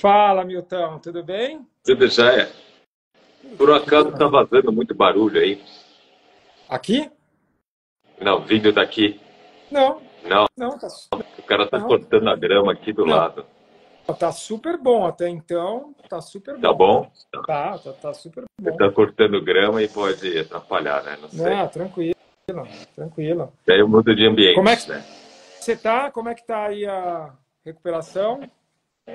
Fala, Milton, tudo bem? Tudo já é. Por acaso tá vazando muito barulho aí? Aqui? Não, vindo daqui. Não, Não, não, tá, o cara tá não, cortando a grama aqui do não, lado. tá super bom até então, tá super Tá bom. bom? Tá super Ele bom. tá cortando grama e pode atrapalhar, né? Não sei. Não, tranquilo, tranquilo. Daí eu mudo de Como é que ambiente, né? você tá? Como é que tá aí a recuperação?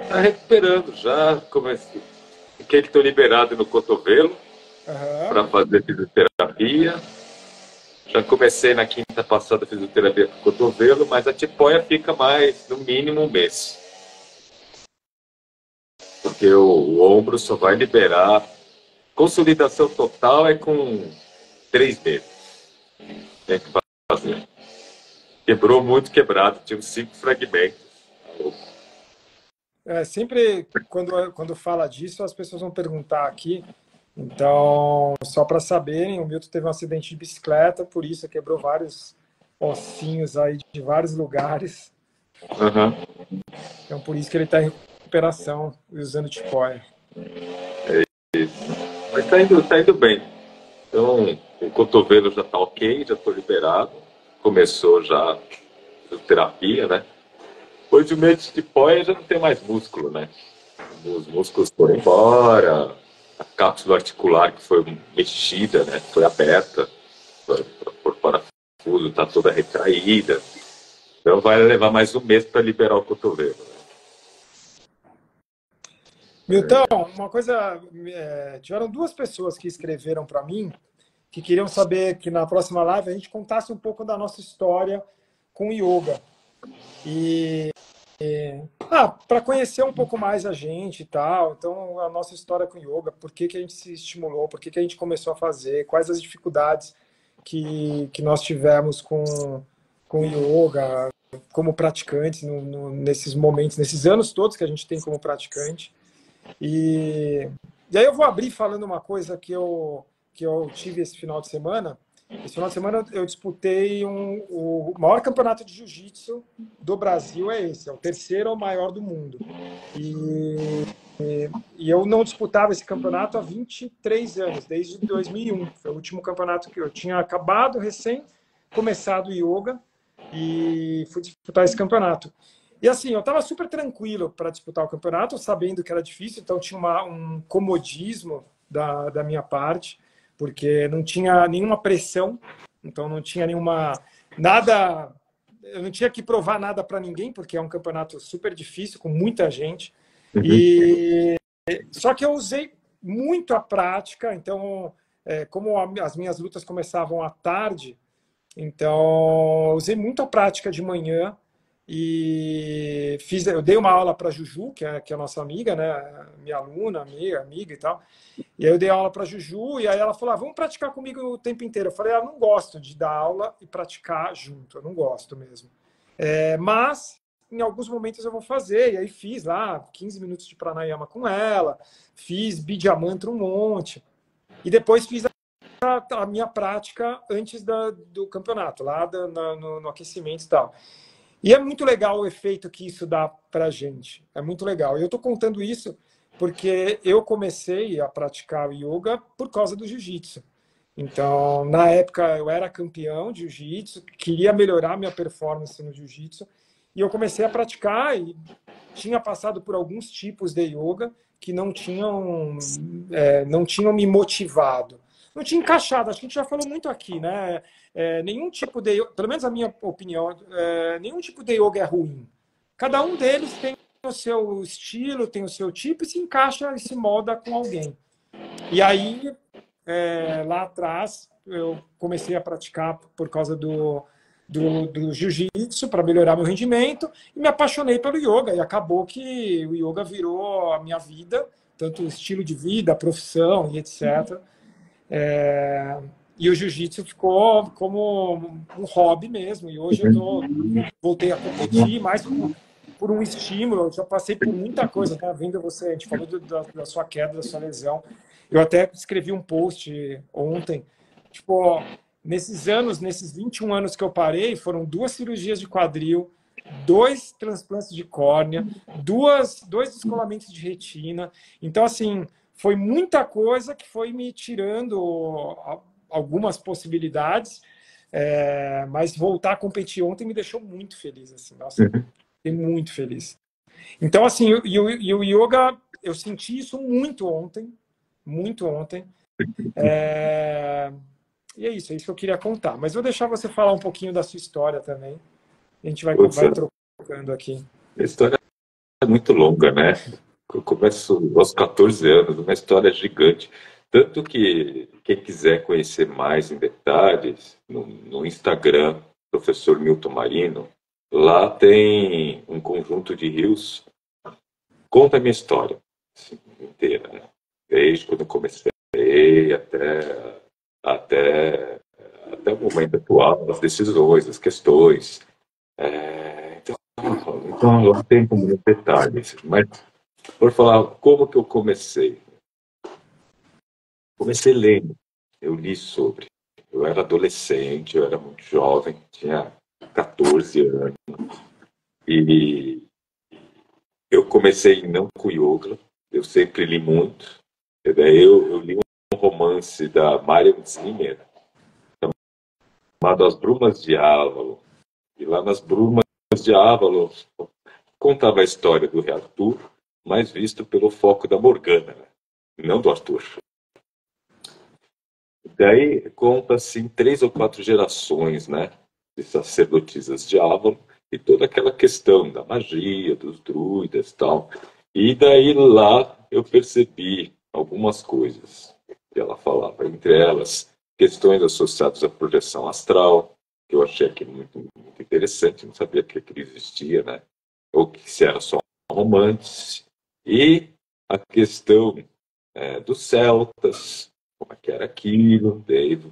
Tá recuperando já. Comecei. Fiquei que tô liberado no cotovelo Aham. para fazer fisioterapia. Já comecei na quinta passada a fisioterapia com o cotovelo, mas a tipoia fica mais, no mínimo, um mês. Porque o ombro só vai liberar. Consolidação total é com 3 meses. Tem que fazer. Quebrou muito quebrado, tinha uns 5 fragmentos. É, sempre quando fala disso, as pessoas vão perguntar aqui. Então, só para saberem, o Milton teve um acidente de bicicleta, por isso quebrou vários ossinhos aí de vários lugares. Uhum. Então, por isso que ele está em recuperação usando tipóia. Mas tá indo bem. Então, o cotovelo já tá ok, já tô liberado. Começou já a terapia, né? Depois de um mês de tipoia já não tem mais músculo, né? Os músculos foram embora, a cápsula articular que foi mexida, né? Foi aberta por parafuso, está toda retraída. Então vai levar mais um mês para liberar o cotovelo. Milton, uma coisa, tiveram duas pessoas que escreveram para mim que queriam saber que na próxima live a gente contasse um pouco da nossa história com o yoga. E para conhecer um pouco mais a gente e tal, então a nossa história com yoga, por que que a gente se estimulou, por que que a gente começou a fazer, quais as dificuldades que nós tivemos com yoga como praticantes nesses momentos, nesses anos todos que a gente tem como praticante. E, e aí eu vou abrir falando uma coisa que eu tive esse final de semana. Esse final de semana eu disputei o maior campeonato de jiu-jitsu do Brasil, é esse, é o terceiro maior do mundo. E, e eu não disputava esse campeonato há 23 anos, desde 2001. Foi o último campeonato que eu tinha acabado, recém começado o yoga, e fui disputar esse campeonato. E assim, eu estava super tranquilo para disputar o campeonato, sabendo que era difícil, então tinha um comodismo da minha parte, porque não tinha nenhuma pressão, então não tinha nenhuma. Nada. Eu não tinha que provar nada para ninguém, porque é um campeonato super difícil, com muita gente. Uhum. E só que eu usei muito a prática, então, como as minhas lutas começavam à tarde, então eu usei muito a prática de manhã e eu dei uma aula para a Juju, que é a nossa amiga, né, minha aluna, amiga e tal. E aí eu dei aula para a Juju e aí ela falou: vamos praticar comigo o tempo inteiro. Eu falei: eu não gosto de dar aula e praticar junto, eu não gosto mesmo. Mas em alguns momentos eu vou fazer, e aí fiz lá 15 minutos de pranayama com ela, fiz Bidya Mantra um monte, e depois fiz a minha prática antes do campeonato, lá no aquecimento e tal. E é muito legal o efeito que isso dá para a gente. É muito legal. E eu estou contando isso porque eu comecei a praticar o yoga por causa do jiu-jitsu. Então, na época, eu era campeão de jiu-jitsu, queria melhorar minha performance no jiu-jitsu, e eu comecei a praticar e tinha passado por alguns tipos de yoga que não tinham me motivado. Não tinha encaixado, acho que a gente já falou muito aqui, né? Nenhum tipo de, pelo menos a minha opinião, nenhum tipo de yoga é ruim. Cada um deles tem o seu estilo, tem o seu tipo e se encaixa e se molda com alguém. E aí, lá atrás, eu comecei a praticar por causa do jiu-jitsu para melhorar meu rendimento e me apaixonei pelo yoga. E acabou que o yoga virou a minha vida, tanto o estilo de vida, a profissão e etc. E o jiu-jitsu ficou como um hobby mesmo. E hoje voltei a competir mais por um estímulo. Eu já passei por muita coisa, tá vendo você? A gente falou da sua queda, da sua lesão. Eu até escrevi um post ontem. Tipo, nesses 21 anos que eu parei, foram 2 cirurgias de quadril, 2 transplantes de córnea, dois descolamentos de retina. Então, assim, foi muita coisa que foi me tirando algumas possibilidades, mas voltar a competir ontem me deixou muito feliz. Assim, nossa, fiquei muito feliz. Então, assim, o yoga, eu senti isso muito ontem, muito ontem. E é isso que eu queria contar. Mas vou deixar você falar um pouquinho da sua história também. A gente vai trocando aqui. A história é muito longa, né? Eu começo aos 14 anos, uma história gigante. Tanto que quem quiser conhecer mais em detalhes, no Instagram, professor Milton Marino, lá tem um conjunto de rios. Conta a minha história assim, inteira, né? Desde quando eu comecei até o momento atual, as decisões, as questões. Então lá tem como detalhes. Mas, por falar como que eu comecei. Comecei lendo, eu li sobre. Eu era adolescente, eu era muito jovem, tinha 14 anos. E eu comecei não com yoga, eu sempre li muito. E daí eu li um romance da Marion Zimmer, chamado As Brumas de Avalon. E lá nas Brumas de Avalon contava a história do rei Arthur, mas visto pelo foco da Morgana, né? Não do Arthur. Daí conta assim 3 ou 4 gerações, né, de sacerdotisas de Avalon e toda aquela questão da magia, dos druidas e tal. E daí lá eu percebi algumas coisas que ela falava, entre elas questões associadas à projeção astral, que eu achei aqui muito, muito interessante, não sabia que aquilo existia, né, ou que se era só um romance, e a questão dos celtas, como é que era aquilo, David.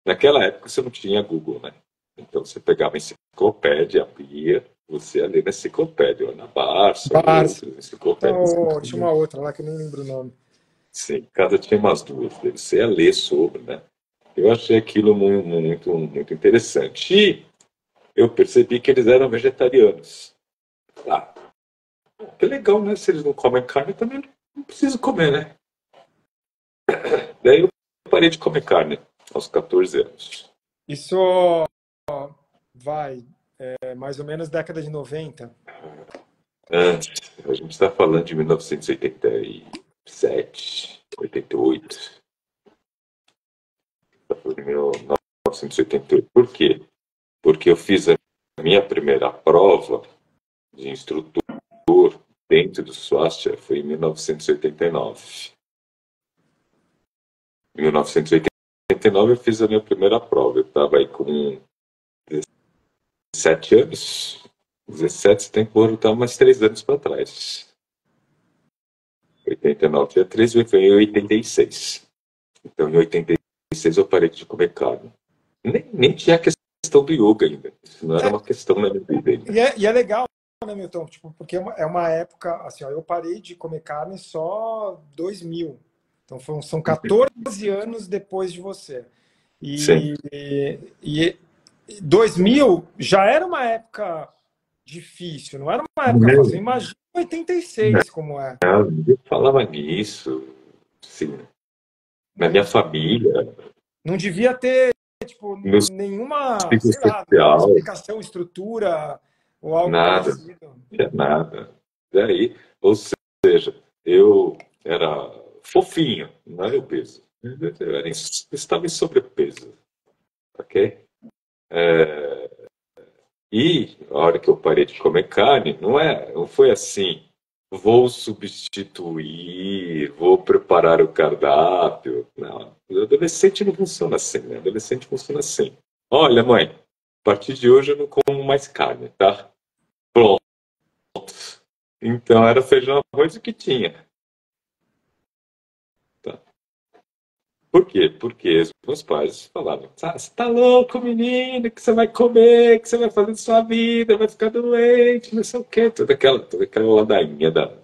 Naquela época você não tinha Google, né? Então você pegava a enciclopédia, abria, você ia ler na enciclopédia, ou na Barça, ou outras enciclopédias. Oh, tinha uma outra lá que eu nem lembro o nome. Sim, cada tinha umas duas, você ia ler sobre, né? Eu achei aquilo muito, muito interessante. E eu percebi que eles eram vegetarianos. Ah, que legal, né? Se eles não comem carne, também não preciso comer, né? Daí eu parei de comer carne aos 14 anos. Isso vai, mais ou menos década de 90. Antes, a gente está falando de 1987, 88. Está falando de 1988. Por quê? Porque eu fiz a minha primeira prova de instrutor dentro do Swastika foi em 1989. Em 1989 eu fiz a minha primeira prova. Eu estava aí com 17 anos. 17, você tem que voltar mais 3 anos para trás. 89 tinha 13, foi em 86. Então, em 86 eu parei de comer carne. Nem tinha a questão do yoga ainda. Isso não era uma questão na minha vida ainda. E é legal, né, Milton? Tipo, porque é uma época, assim, ó, eu parei de comer carne só 2000. Então, são 14 anos depois de você. Sim. E 2000 já era uma época difícil, não era uma época fácil. Imagina 86 como é. Eu falava nisso, sim. Na minha família. Não devia ter, tipo, nenhuma, sei lá, explicação, estrutura ou algo nada, parecido. Não tinha nada. Daí, ou seja, eu era fofinho, não era obeso. Eu estava em sobrepeso, ok? E a hora que eu parei de comer carne, não foi assim, vou substituir, vou preparar o cardápio. Não, o adolescente não funciona assim, né? O adolescente funciona assim. Olha, mãe, a partir de hoje eu não como mais carne, tá? Pronto. Então era feijão, arroz o que tinha. Tá. Por quê? Porque os meus pais falavam: você tá louco, menino, que você vai comer, que você vai fazer da sua vida, vai ficar doente, não sei o quê. Toda aquela ladainha da.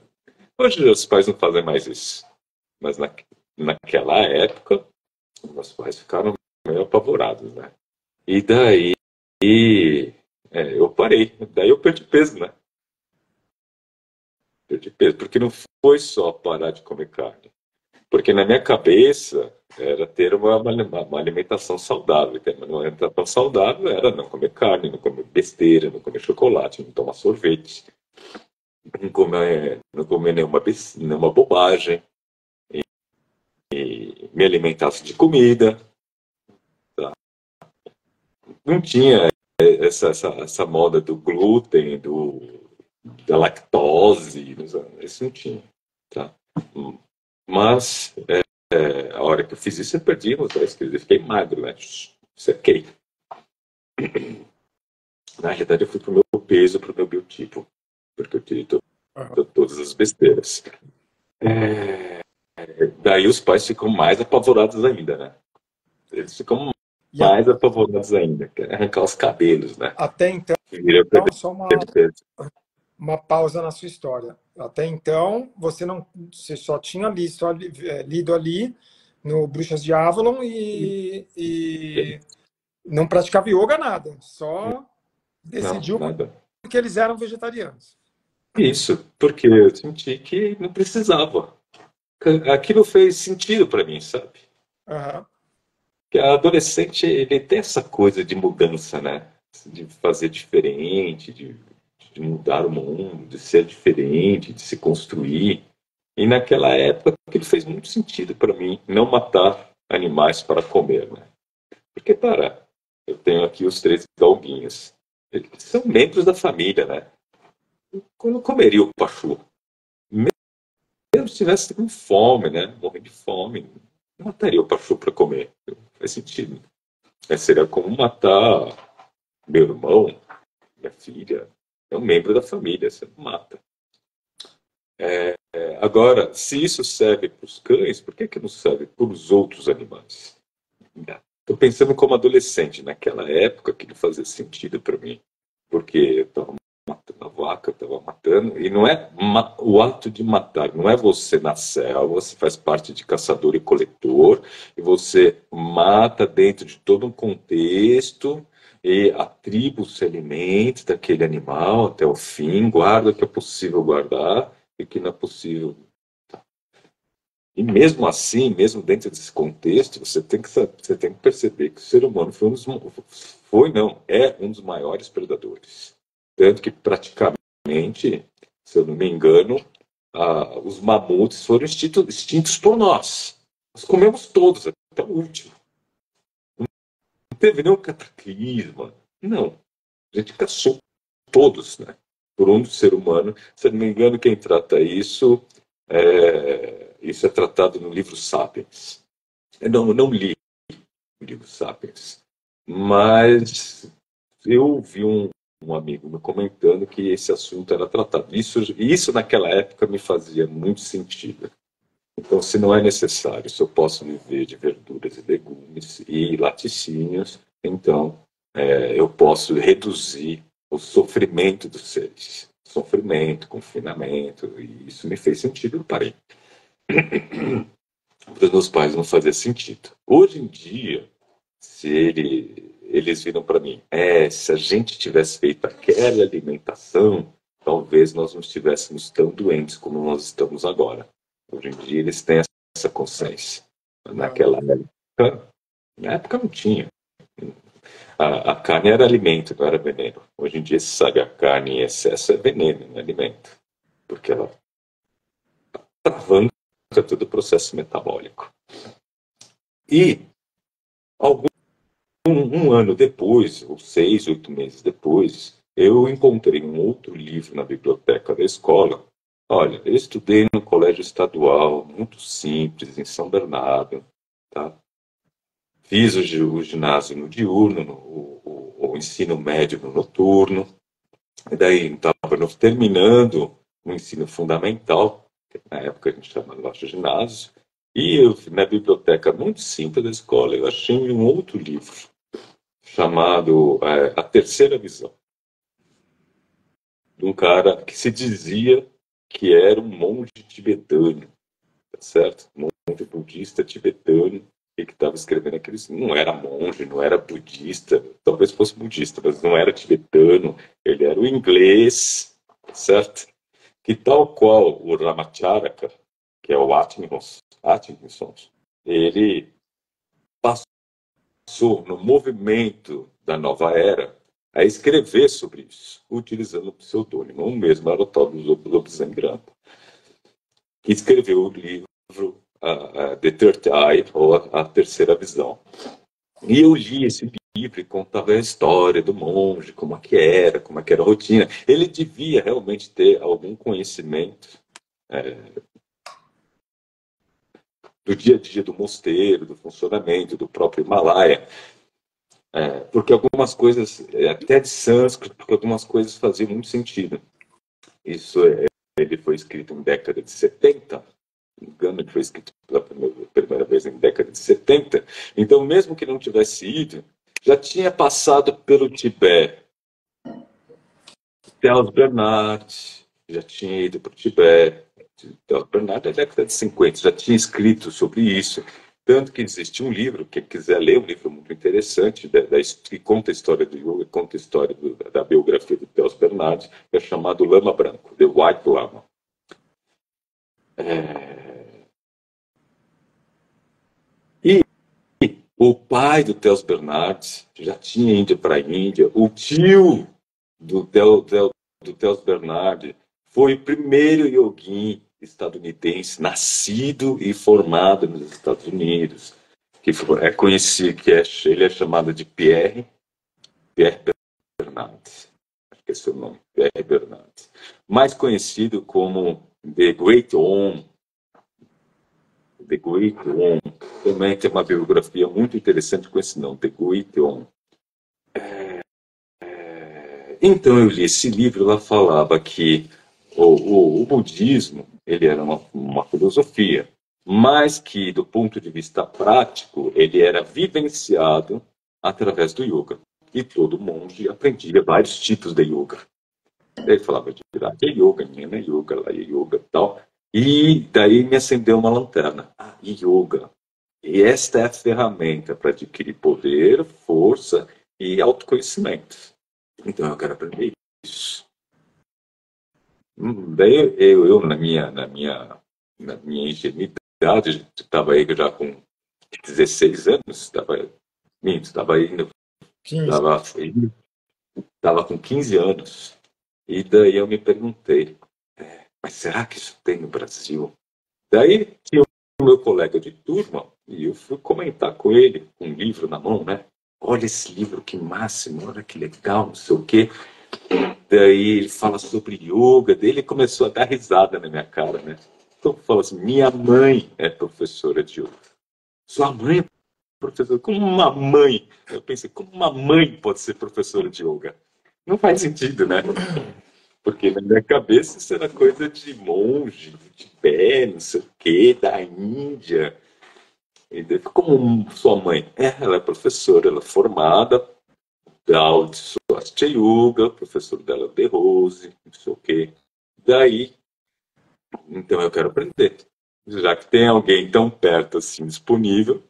Hoje os pais não fazem mais isso. Mas naquela época, meus pais ficaram meio apavorados, né? E daí eu parei. Daí eu perdi peso, né? Perdi peso, porque não foi só parar de comer carne. Porque na minha cabeça era ter uma alimentação saudável. Ter uma alimentação saudável era não comer carne, não comer besteira, não comer chocolate, não tomar sorvete, não comer nenhuma bobagem, e me alimentasse de comida. Tá? Não tinha essa moda do glúten, da lactose, isso não tinha. Tá? Mas a hora que eu fiz isso, eu perdi uns 10 quilos. Eu fiquei magro, né? Sequei. Na realidade, eu fui pro meu peso, pro meu biotipo. Porque eu tirei todas as besteiras. Daí os pais ficam mais apavorados ainda, né? Eles ficam mais apavorados ainda. Querem arrancar os cabelos, né? Até então, só uma pausa na sua história. Até então, você só tinha lido ali no Bruxas de Avalon e não praticava yoga, nada. Só decidiu não, nada. porque eles eram vegetarianos. Isso, porque eu senti que não precisava. Aquilo fez sentido para mim, sabe? Uhum. Que a adolescente, ele tem essa coisa de mudança, né? De fazer diferente, de mudar o mundo, de ser diferente, de se construir. E naquela época aquilo fez muito sentido para mim, não matar animais para comer, né? Porque, para, eu tenho aqui os 3 galguinhos. Eles são membros da família, né? Eu não comeria o pachu. Mesmo se estivesse com fome, né? Morrendo de fome, não mataria o pachu para comer. Não faz sentido. Seria como matar meu irmão, minha filha. É um membro da família, você não mata. Agora, se isso serve para os cães, por que não serve para os outros animais? Estou pensando como adolescente. Naquela época, aquilo fazia sentido para mim. Porque eu estava matando a vaca, eu estava matando. E não é o ato de matar, não é você na selva, você faz parte de caçador e coletor, e você mata dentro de todo um contexto, e a tribo se alimenta daquele animal até o fim, guarda o que é possível guardar e o que não é possível. E mesmo assim, mesmo dentro desse contexto, você tem que perceber que o ser humano é um dos maiores predadores. Tanto que praticamente, se eu não me engano, os mamutes foram extintos por nós. Nós comemos todos, até o último. Não teve nenhum cataclisma. Não. A gente caçou todos, né? Por um ser humano. Se eu não me engano, quem trata isso é tratado no livro Sapiens. Eu não li o livro Sapiens, mas eu vi um amigo me comentando que esse assunto era tratado. Isso naquela época me fazia muito sentido. Então, se não é necessário, se eu posso viver de verduras e legumes e laticínios, então eu posso reduzir o sofrimento dos seres. Sofrimento, confinamento, e isso me fez sentido, eu parei. Para os meus pais não fazia sentido. Hoje em dia, se eles viram para mim, se a gente tivesse feito aquela alimentação, talvez nós não estivéssemos tão doentes como nós estamos agora. Hoje em dia eles têm essa consciência. Na época não tinha. A carne era alimento, não era veneno. Hoje em dia se sabe a carne em excesso é veneno, não é alimento. Porque ela alavanca todo o processo metabólico. E um ano depois, ou 6, 8 meses depois, eu encontrei um outro livro na biblioteca da escola. Olha, eu estudei no colégio estadual, muito simples, em São Bernardo. Tá? Fiz o ginásio no diurno, o ensino médio no noturno. E daí estava terminando o ensino fundamental, que na época a gente chamava de ginásio. E eu, na biblioteca muito simples da escola, eu achei um outro livro chamado A Terceira Visão, de um cara que se dizia que era um monge tibetano, tá certo? Um monge budista tibetano, que estava escrevendo aquilo. Não era monge, não era budista, talvez fosse budista, mas não era tibetano, ele era o inglês, certo? Que tal qual o Ramacharaka, que é o Atkinson, ele passou no movimento da nova era a escrever sobre isso, utilizando o pseudônimo. O mesmo era o tal do Lobsang Grampa, que escreveu o livro The Third Eye, ou a Terceira Visão. E eu li esse livro e contava a história do monge, como é que era a rotina. Ele devia realmente ter algum conhecimento do dia a dia do mosteiro, do funcionamento do próprio Himalaia, porque algumas coisas, até de sânscrito, porque algumas coisas faziam muito sentido. Isso ele foi escrito em década de 70, não me engano, ele foi escrito pela primeira vez em década de 70, então mesmo que não tivesse ido, já tinha passado pelo Tibete. Charles Bernard já tinha ido para o Tibete. Charles Bernard é da década de 50, já tinha escrito sobre isso. Tanto que existe um livro, quem quiser ler, um livro muito interessante, que conta a história do yoga, conta a história da biografia do Charles Bernard, que é chamado Lama Branco, The White Lama. E o pai do Charles Bernard já tinha ido para a Índia, o tio do Charles Bernard foi o primeiro yogin estadunidense nascido e formado nos Estados Unidos, que é conhecido, ele é chamado de Pierre Bernard, acho que esse é o nome, Pierre Bernard, mais conhecido como The Great Om. The Great Om também tem uma biografia muito interessante com esse nome, The Great Om. Então eu li esse livro, ela falava que o budismo ele era uma filosofia, mas que do ponto de vista prático ele era vivenciado através do yoga. E todo monge aprendia vários tipos de yoga. Ele falava de Raja Yoga, Jnana Yoga, Laya Yoga e tal. E daí me acendeu uma lanterna. Yoga. E esta é a ferramenta para adquirir poder, força e autoconhecimento. Então eu quero aprender isso. Daí eu na minha ingenuidade, estava aí já com 16 anos, estava com 15 anos. E daí eu me perguntei, mas será que isso tem no Brasil? Daí tinha o meu colega de turma, e eu fui comentar com ele, com um livro na mão, né? Olha esse livro, que máximo, olha que legal, não sei o quê. Daí ele fala sobre yoga, daí ele começou a dar risada na minha cara, né? Então fala assim, minha mãe é professora de yoga. Sua mãe é professora? Como uma mãe? Eu pensei, como uma mãe pode ser professora de yoga? Não faz sentido, né? Porque na minha cabeça isso era coisa de monge, de Tibete, não sei o quê, da Índia. E daí, como sua mãe? Ela é professora, ela é formada, da aula de Swastika Yoga, professor dela de Rose, não sei o quê. Daí, então eu quero aprender. Já que tem alguém tão perto assim, disponível,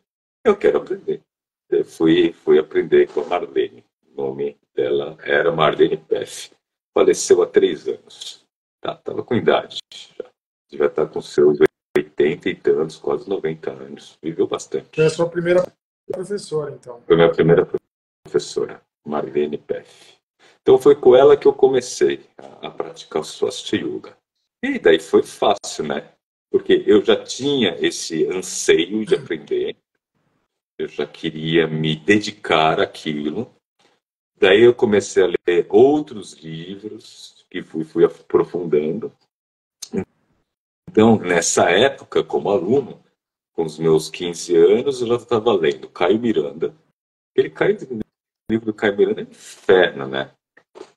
eu quero aprender. Eu fui aprender com a Marlene. O nome dela era Marlene Peff. Faleceu há 3 anos. Estava com idade. Já está com seus 80 e tantos, quase 90 anos. Viveu bastante. Foi a sua primeira professora, então. Foi minha primeira professora, Marlene Peff. Então foi com ela que eu comecei a praticar o Swastika Yoga. E daí foi fácil, né? Porque eu já tinha esse anseio de aprender. Eu já queria me dedicar àquilo. Daí eu comecei a ler outros livros que fui aprofundando. Então, nessa época, como aluno, com os meus 15 anos, eu já estava lendo Caio Miranda. O livro do Caio Miranda é um inferno, né?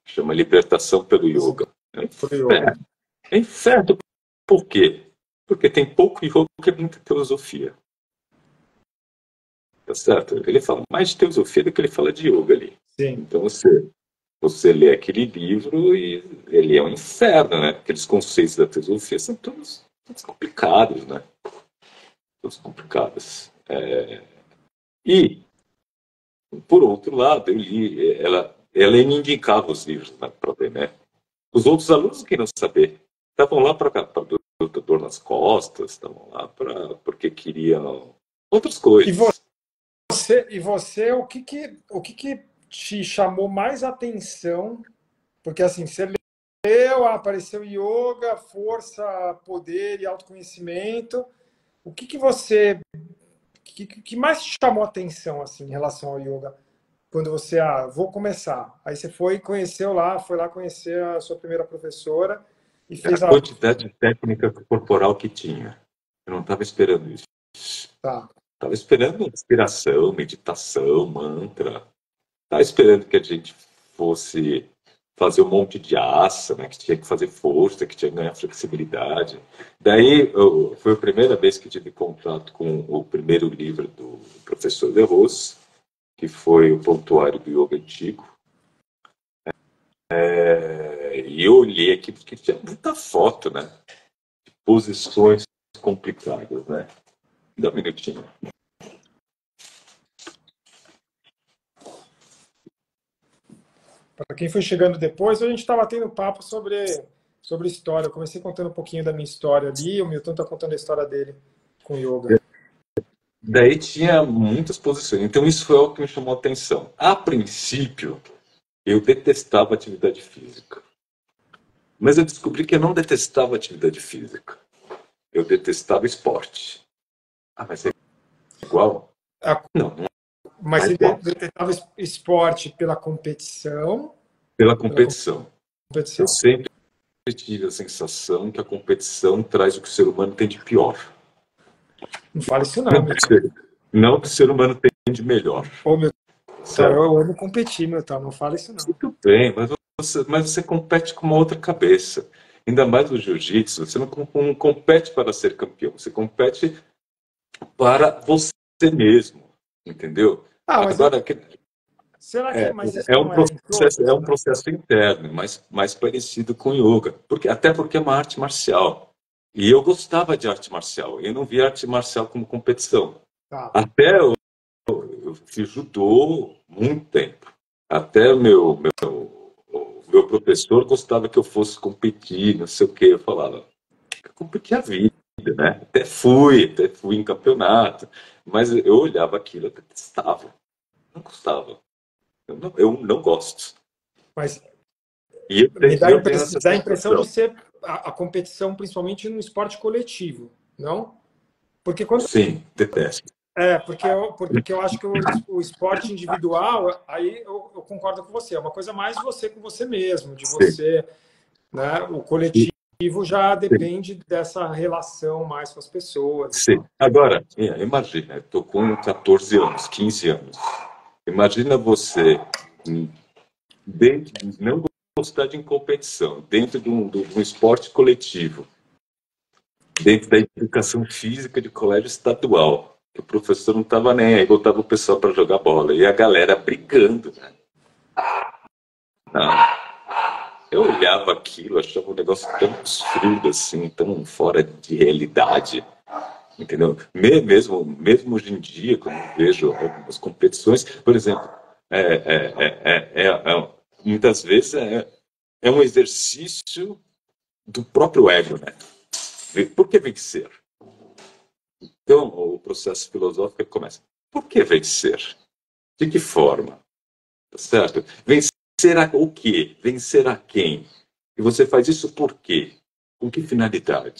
Chama Libertação pelo Yoga. É um inferno. É inferno. Por quê? Porque tem pouco yoga e muita filosofia. Tá certo? Ele fala mais de filosofia do que ele fala de yoga ali. Sim. Então você lê aquele livro e ele é um inferno, né? Aqueles conceitos da filosofia são todos complicados, né? Todos complicados. E, por outro lado, eu li, ela me indicava os livros para ler, né? Os outros alunos queriam saber. Estavam lá para dor nas costas, estavam lá porque queriam outras E coisas. você, o que que te chamou mais atenção? Porque assim, você leu, apareceu yoga, força, poder e autoconhecimento. O que que você, que mais te chamou atenção assim em relação ao yoga? Quando você, vou começar. Aí você conheceu lá, foi lá conhecer a sua primeira professora e A fez a. quantidade de técnica corporal que tinha. Eu não estava esperando isso. Tá. Estava esperando inspiração, meditação, mantra. Estava esperando que a gente fosse fazer um monte de asana, que tinha que fazer força, que tinha que ganhar flexibilidade. Daí, foi a primeira vez que tive contato com o primeiro livro do professor De Rose, que foi o Pontuário do Yoga Antigo. E eu olhei aqui porque tinha muita foto, né? Posições complicadas, né? Dá um minutinho. Para quem foi chegando depois, a gente estava tendo papo sobre história. Eu comecei contando um pouquinho da minha história ali, o Milton está contando a história dele com yoga. Daí tinha muitas posições. Então isso foi algo que me chamou a atenção. A princípio, eu detestava atividade física. Mas eu descobri que eu não detestava atividade física. Eu detestava esporte. Ah, mas é igual? Ah, Não, não mas é você igual. detectava esporte pela competição? Pela Pela competição. Eu competição. sempre tive a sensação que a competição traz o que o ser humano tem de pior. Não fala isso não, Não que o Milton. ser, não que o ser humano tem de melhor. Ô, Milton, Certo? eu amo competir, Milton. Não fala isso não. Muito bem, mas você compete com uma outra cabeça. Ainda mais no jiu-jitsu, você não compete para ser campeão, você compete para você mesmo, entendeu? Mas Agora, será que mas isso é um não é processo, é introvertido? um processo interno, mais parecido com yoga, até porque é uma arte marcial. E eu gostava de arte marcial, eu não via arte marcial como competição. Tá. Até eu fiz judô muito tempo. Até o meu professor gostava que eu fosse competir, não sei o que. Eu falava, competir a vida, né? Até fui em campeonato, mas eu olhava aquilo, eu detestava, não gostava. Eu não gosto. Mas E eu me tenho, dá, eu tenho essa dá a impressão de sensação. ser a competição, principalmente no esporte coletivo, não? Porque quando Sim, detesto. porque eu acho que o esporte individual, aí eu concordo com você, é uma coisa mais você com você mesmo, de Sim, você, né? O coletivo já depende dessa relação mais com as pessoas e sim. tal. Agora, imagina, eu estou com 14 anos, 15 anos. Imagina você não gostar de competição, dentro de um esporte coletivo, dentro da educação física de colégio estadual, que o professor não estava nem aí, botava o pessoal para jogar bola, e a galera brigando, né? Não. Eu olhava aquilo, achava um negócio tão absurdo assim, tão fora de realidade, entendeu? Mesmo hoje em dia, quando eu vejo algumas competições, por exemplo, muitas vezes é um exercício do próprio ego, né? Por que vencer? Então, o processo filosófico começa. Por que vencer? De que forma? Tá certo? Vencer o quê? Vencer a quem? E você faz isso por quê? Com que finalidade?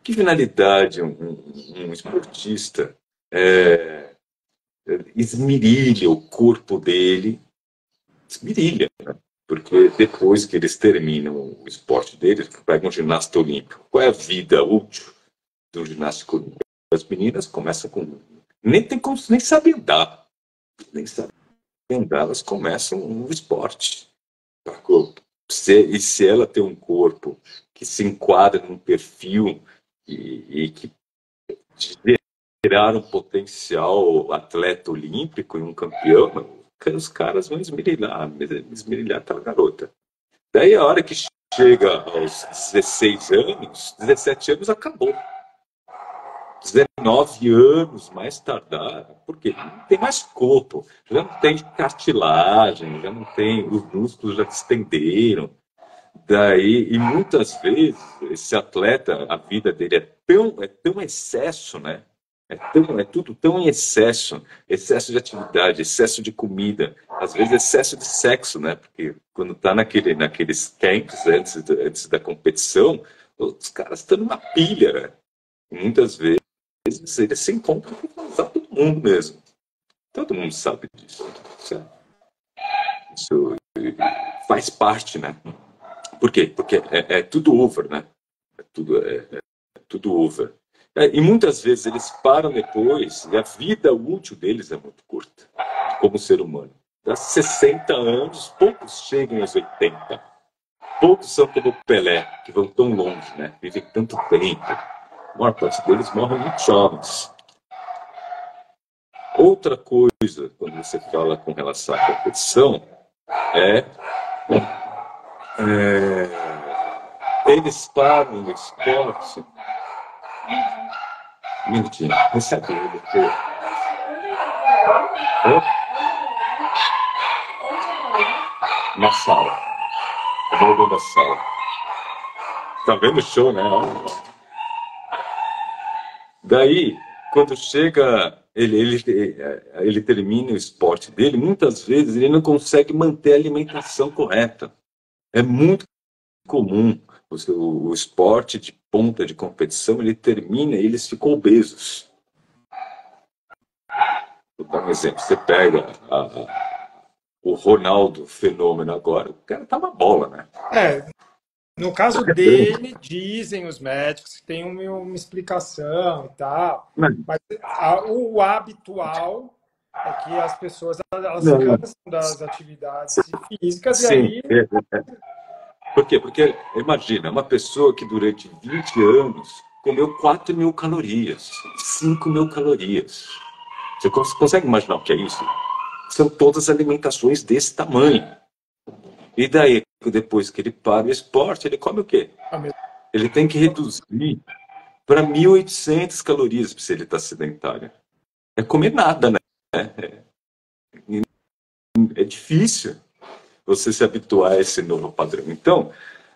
Que finalidade um esportista esmirilha o corpo dele? Esmirilha, porque depois que eles terminam o esporte deles, pegam um ginasta olímpico. Qual é a vida útil do ginasta olímpico? As meninas começam com. Nem sabem andar. Nem sabem andar, elas começam no esporte. E se ela tem um corpo que se enquadra num perfil e que gerar um potencial atleta olímpico e um campeão, os caras vão esmerilhar aquela garota. Daí a hora que chega aos 16 anos, 17 anos, acabou. 19 anos mais tardar, porque não tem mais corpo, já não tem cartilagem, já não tem, os músculos já se estenderam. Daí, e muitas vezes, esse atleta, a vida dele é tão excesso, né? É tudo tão em excesso, excesso de atividade, excesso de comida, às vezes excesso de sexo, né? Porque quando tá naqueles camps antes da competição, os caras estão numa pilha, né? Muitas vezes eles se encontram com todo mundo mesmo. Todo mundo sabe disso. Isso faz parte, né? Por quê? Porque é tudo over, né? É tudo over. E muitas vezes eles param depois e a vida útil deles é muito curta, como ser humano. Dá 60 anos, poucos chegam aos 80. Poucos são como o Pelé, que vão tão longe, né? Vivem tanto tempo. A maior parte deles morrem muito jovens. Outra coisa, quando você fala com relação à competição, é, eles param no esporte. Um minutinho, recebe ele aqui. Na sala. Eu vou da sala. Tá vendo o show, né? Daí, quando chega, ele termina o esporte dele, muitas vezes ele não consegue manter a alimentação correta. É muito comum o esporte de ponta de competição, ele termina e eles ficam obesos. Vou dar um exemplo. Você pega o Ronaldo Fenômeno agora, o cara tá uma bola, né? No caso dele, dizem os médicos que tem uma explicação e tal, mas o habitual é que as pessoas elas Não, cansam das atividades físicas e sim. aí Por quê? Porque, imagina, uma pessoa que durante 20 anos comeu 4.000 calorias, 5.000 calorias. Você consegue imaginar o que é isso? São todas alimentações desse tamanho. E daí, depois que ele para o esporte, ele come o quê? Ele tem que reduzir para 1.800 calorias se ele está sedentário. É comer nada, né? É difícil você se habituar a esse novo padrão. Então,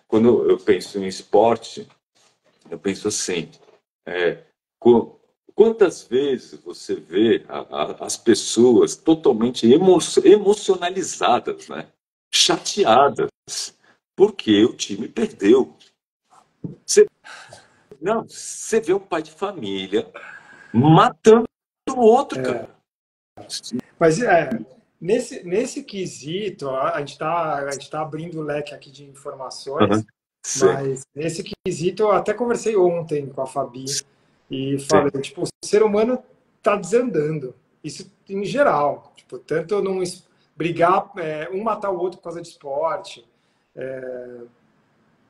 quando eu penso em esporte, eu penso assim, quantas vezes você vê as pessoas totalmente emocionalizadas, né? Chateadas, porque o time perdeu. Você, não, você vê um pai de família matando o outro, cara. mas nesse quesito a gente tá abrindo o leque aqui de informações, Uhum. Sim, mas nesse quesito eu até conversei ontem com a Fabi e falei, sim. tipo, o ser humano tá desandando. Isso em geral, tipo, tanto não brigar, um matar o outro por causa de esporte.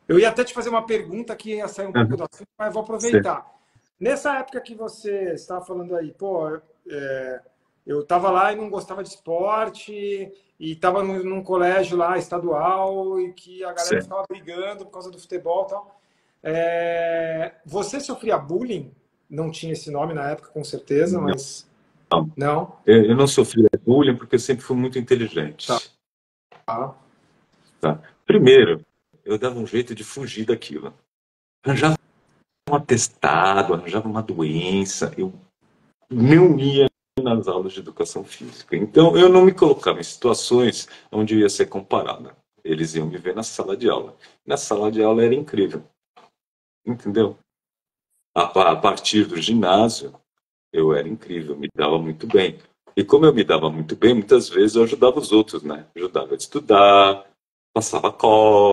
Eu ia até te fazer uma pergunta que ia sair um pouco Uhum. do assunto, mas vou Sim. aproveitar. Nessa época que você estava falando aí, pô, eu estava lá e não gostava de esporte e estava num colégio lá estadual e que a galera Sim. ficava brigando por causa do futebol e tal. Você sofria bullying? Não tinha esse nome na época, com certeza, Não. mas não. Eu não sofri bullying porque eu sempre fui muito Tá. inteligente. Tá? Primeiro, eu dava um jeito de fugir daquilo. Arranjava um atestado, arranjava uma doença, eu não ia nas aulas de educação física. Então, eu não me colocava em situações onde eu ia ser comparado. Eles iam me ver na sala de aula. Na sala de aula era incrível, entendeu? A partir do ginásio, eu era incrível, me dava muito bem. E como eu me dava muito bem, muitas vezes eu ajudava os outros, né? Ajudava a estudar, passava cola,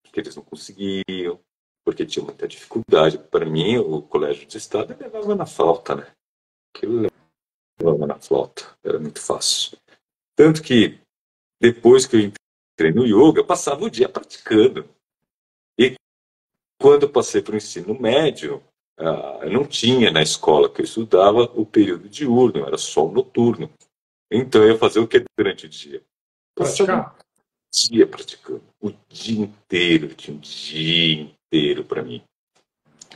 porque eles não conseguiam, porque tinha muita dificuldade. Para mim, o colégio de estado levava na flauta, né? Aquilo levava na flauta, era muito fácil. Tanto que depois que eu entrei no yoga, eu passava o dia praticando. E quando eu passei para o ensino médio, eu não tinha na escola que eu estudava o período diurno, era só o noturno. Então eu ia fazer o que durante o dia? Passava o Praticar? dia praticando, o dia inteiro, tinha um dia inteiro para mim.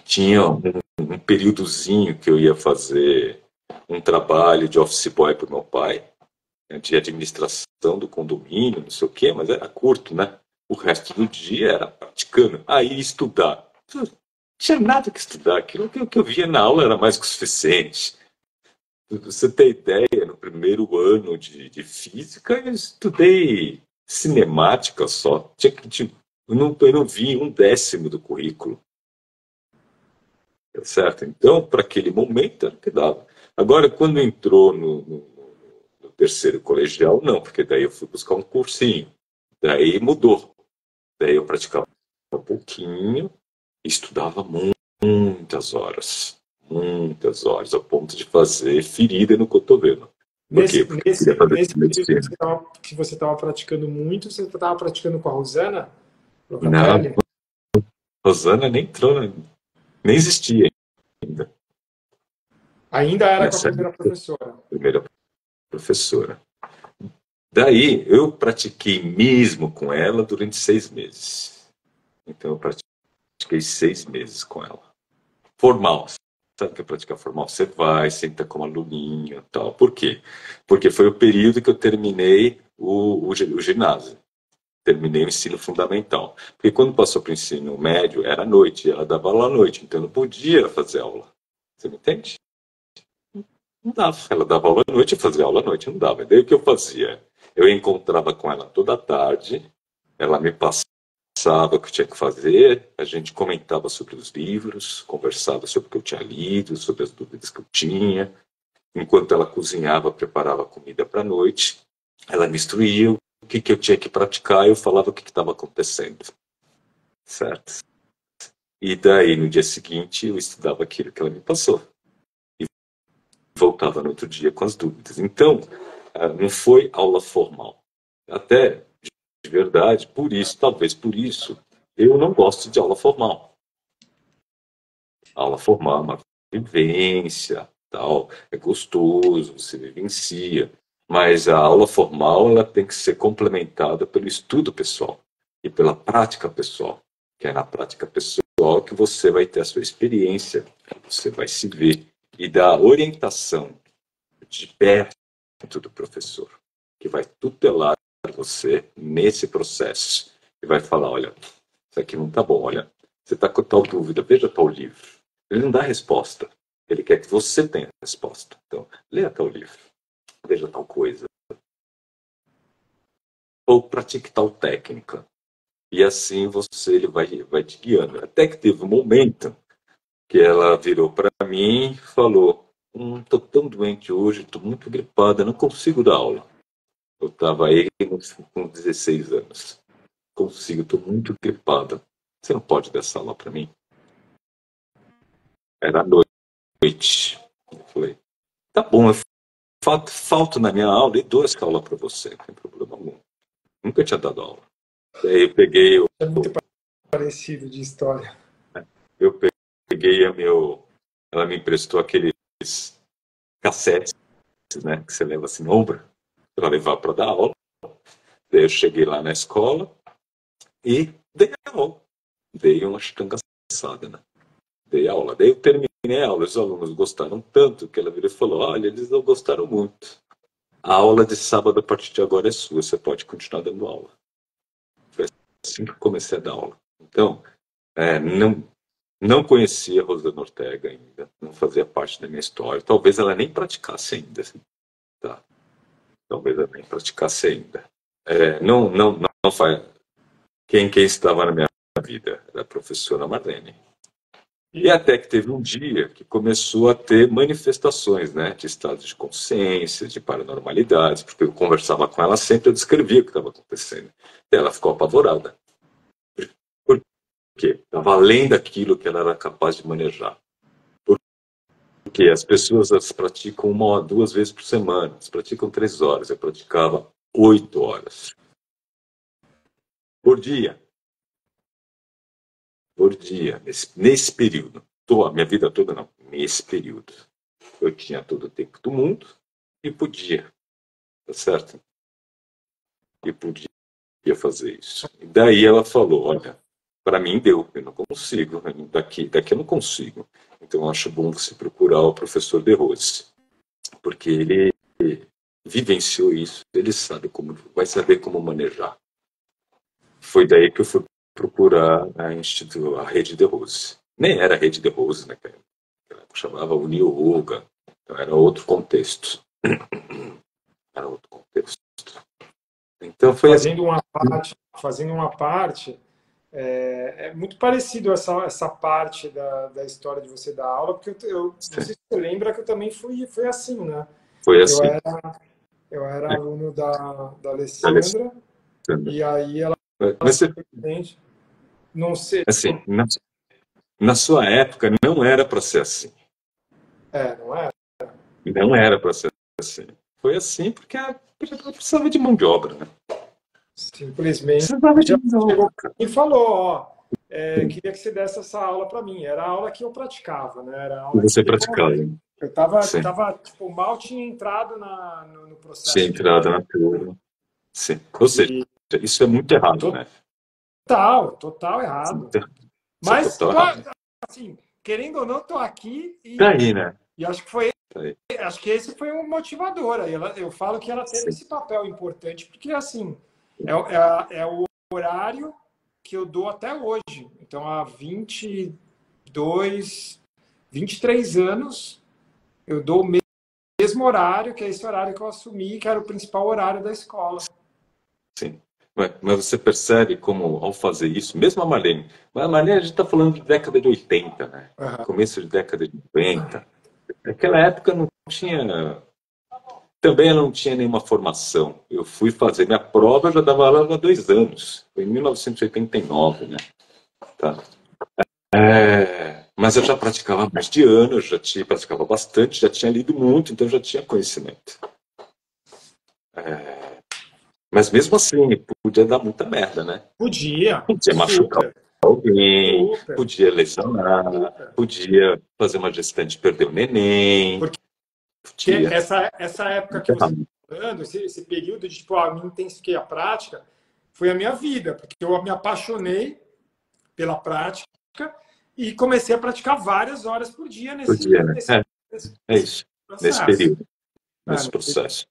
tinha um períodozinho que eu ia fazer um trabalho de office boy para o meu pai, né, de administração do condomínio, não sei o quê, mas era curto, né? O resto do dia era praticando. Aí estudar. Não tinha nada que estudar. Aquilo que eu via na aula era mais que o suficiente. Pra você ter ideia, no primeiro ano de física, eu estudei cinemática só. Eu não vi um décimo do currículo. Tá certo? Então, para aquele momento, era o que dava. Agora, quando entrou no terceiro colegial, não, porque daí eu fui buscar um cursinho. Daí mudou. Daí eu praticava um pouquinho, estudava muitas horas, ao ponto de fazer ferida no cotovelo. Por quê? Porque eu queria fazer Nesse período medicina. que você estava praticando muito, você estava praticando com a Rosana Não, Locatelli? Rosana nem entrou, nem existia ainda Ainda era com a nessa primeira professora. primeira professora. Daí eu pratiquei mesmo com ela durante 6 meses. Então eu pratiquei 6 meses com ela. Formal. Sabe o que é praticar formal? Você vai, senta como aluninho e tal. Por quê? Porque foi o período que eu terminei o ginásio. Terminei o ensino fundamental. Porque quando passou para o ensino médio, era à noite. Ela dava aula à noite. Então eu não podia fazer aula. Você me entende? Não dava. Ela dava aula à noite e fazia aula à noite. Não dava. Daí o que eu fazia? Eu encontrava com ela toda tarde. Ela me passava o que eu tinha que fazer, a gente comentava sobre os livros, conversava sobre o que eu tinha lido, sobre as dúvidas que eu tinha. Enquanto ela cozinhava, preparava comida para a noite, ela me instruía o que eu tinha que praticar e eu falava o que estava acontecendo, certo? E daí, no dia seguinte, eu estudava aquilo que ela me passou e voltava no outro dia com as dúvidas. Então, não foi aula formal. Até, de verdade, por isso, talvez por isso, eu não gosto de aula formal. A aula formal é uma vivência, tal, é gostoso, você vivencia, mas a aula formal ela tem que ser complementada pelo estudo pessoal e pela prática pessoal, que é na prática pessoal que você vai ter a sua experiência, você vai se ver e dar orientação de perto do professor, que vai tutelar você nesse processo e vai falar, olha, isso aqui não está bom, olha, você está com tal dúvida, veja tal livro. Ele não dá resposta, ele quer que você tenha resposta. Então, leia tal livro, veja tal coisa, ou pratique tal técnica. E assim ele vai te guiando. Até que teve um momento que ela virou para mim e falou, estou tão doente hoje, estou muito gripada, não consigo dar aula. Eu estava aí com 16 anos. Consigo, estou muito gripada. Você não pode dar essa aula para mim? Era à noite. Eu falei, tá bom, eu falto na minha aula e dou essa aula para você, não tem problema algum. Nunca tinha dado aula. Daí É muito parecido de história. eu peguei ela me emprestou aqueles cassetes, né, que você leva assim no ombro, para levar para dar aula. Daí eu cheguei lá na escola e dei aula. Dei uma estangaçada, né? Dei aula. Daí eu terminei a aula, os alunos gostaram tanto que ela virou e falou, olha, eles não gostaram muito. A aula de sábado a partir de agora é sua, você pode continuar dando aula. Foi assim que eu comecei a dar aula. Então, não conhecia a Rosana Ortega ainda, não fazia parte da minha história. Talvez ela nem praticasse ainda, assim, tá? Talvez ela nem praticasse ainda. Não faz. Quem estava na minha vida era a professora Marlene. E até que teve um dia que começou a ter manifestações, né, de estados de consciência, de paranormalidades, porque eu conversava com ela sempre, eu descrevia o que estava acontecendo. E ela ficou apavorada. Por quê? Estava além daquilo que ela era capaz de manejar. Porque as pessoas as praticam 1 ou 2 vezes por semana, elas praticam 3 horas, eu praticava 8 horas por dia, nesse período. A minha vida toda não, nesse período. Eu tinha todo o tempo do mundo e podia, tá certo? E podia fazer isso. E daí ela falou, olha, para mim deu, eu não consigo, daqui eu não consigo. Então eu acho bom você procurar o professor De Rose, porque ele vivenciou isso, ele sabe como, vai saber como manejar. Foi daí que eu fui procurar a rede De Rose. Nem era a rede De Rose, né, cara? Chamava Unioga, então era outro contexto. Era outro contexto. Então foi assim. Fazendo uma parte, é muito parecido essa parte da história de você dar aula, porque não sei se você lembra que eu também fui assim, né? Foi Eu assim. era aluno da Alessandra, e aí ela Mas, simplesmente, não sei. assim, na sua época não era para ser assim. Não é? Não era para ser assim. Foi assim porque ela precisava de mão de obra, né? Simplesmente Precisava de ela mão de chegou obra. e falou, ó, queria que você desse essa aula para mim. Era a aula que eu praticava, né? Era a E aula que você eu praticava. desenvolvi. Eu tava, Sim. tipo, mal tinha entrado no Tinha processo de... entrada na turma. Sim. Ou seja, E isso é muito errado, né? total errado. Isso é Mas, total errado. assim, querendo ou não, tô aqui Tá aí, né? e Tá aí. acho que esse foi um motivador. Aí eu falo que ela teve Sim. esse papel importante, porque, assim, é o horário que eu dou até hoje. Então, há 23 anos, eu dou o mesmo horário, que é esse horário que eu assumi, que era o principal horário da escola. Sim. Mas você percebe como, ao fazer isso, mesmo a Marlene a gente está falando de década de 80, né? Uhum. Começo de década de 90. Naquela época não tinha. Também eu não tinha nenhuma formação. Eu fui fazer minha prova, eu já dava aula há 2 anos. Foi em 1989, né? Tá. Mas eu já praticava há mais de ano, praticava bastante, já tinha lido muito, então já tinha conhecimento. Mas mesmo assim, podia dar muita merda, né? Podia, Podia machucar super, alguém, super, podia lesionar, super. podia fazer uma gestante perder o neném, Porque podia. essa época que você está falando, esse período de, tipo, me intensifiquei a prática, foi a minha vida, porque eu me apaixonei pela prática e comecei a praticar várias horas por dia Podia, né? É nesse isso, nesse processo. período, nesse processo.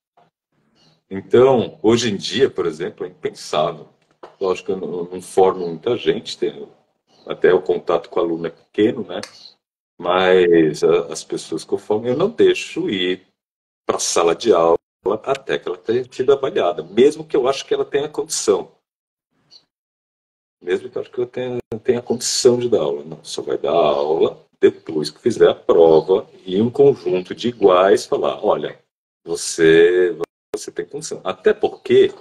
Então, hoje em dia, por exemplo, é impensável. Lógico que eu não formo muita gente, até o contato com o aluno é pequeno, né? Mas as pessoas que eu formo, eu não deixo ir para a sala de aula até que ela tenha sido avaliada, mesmo que eu acho que ela tenha condição. Mesmo que eu acho que eu tenha condição de dar aula. Não, só vai dar aula depois que fizer a prova e um conjunto de iguais falar, olha, você tem condição. Até porque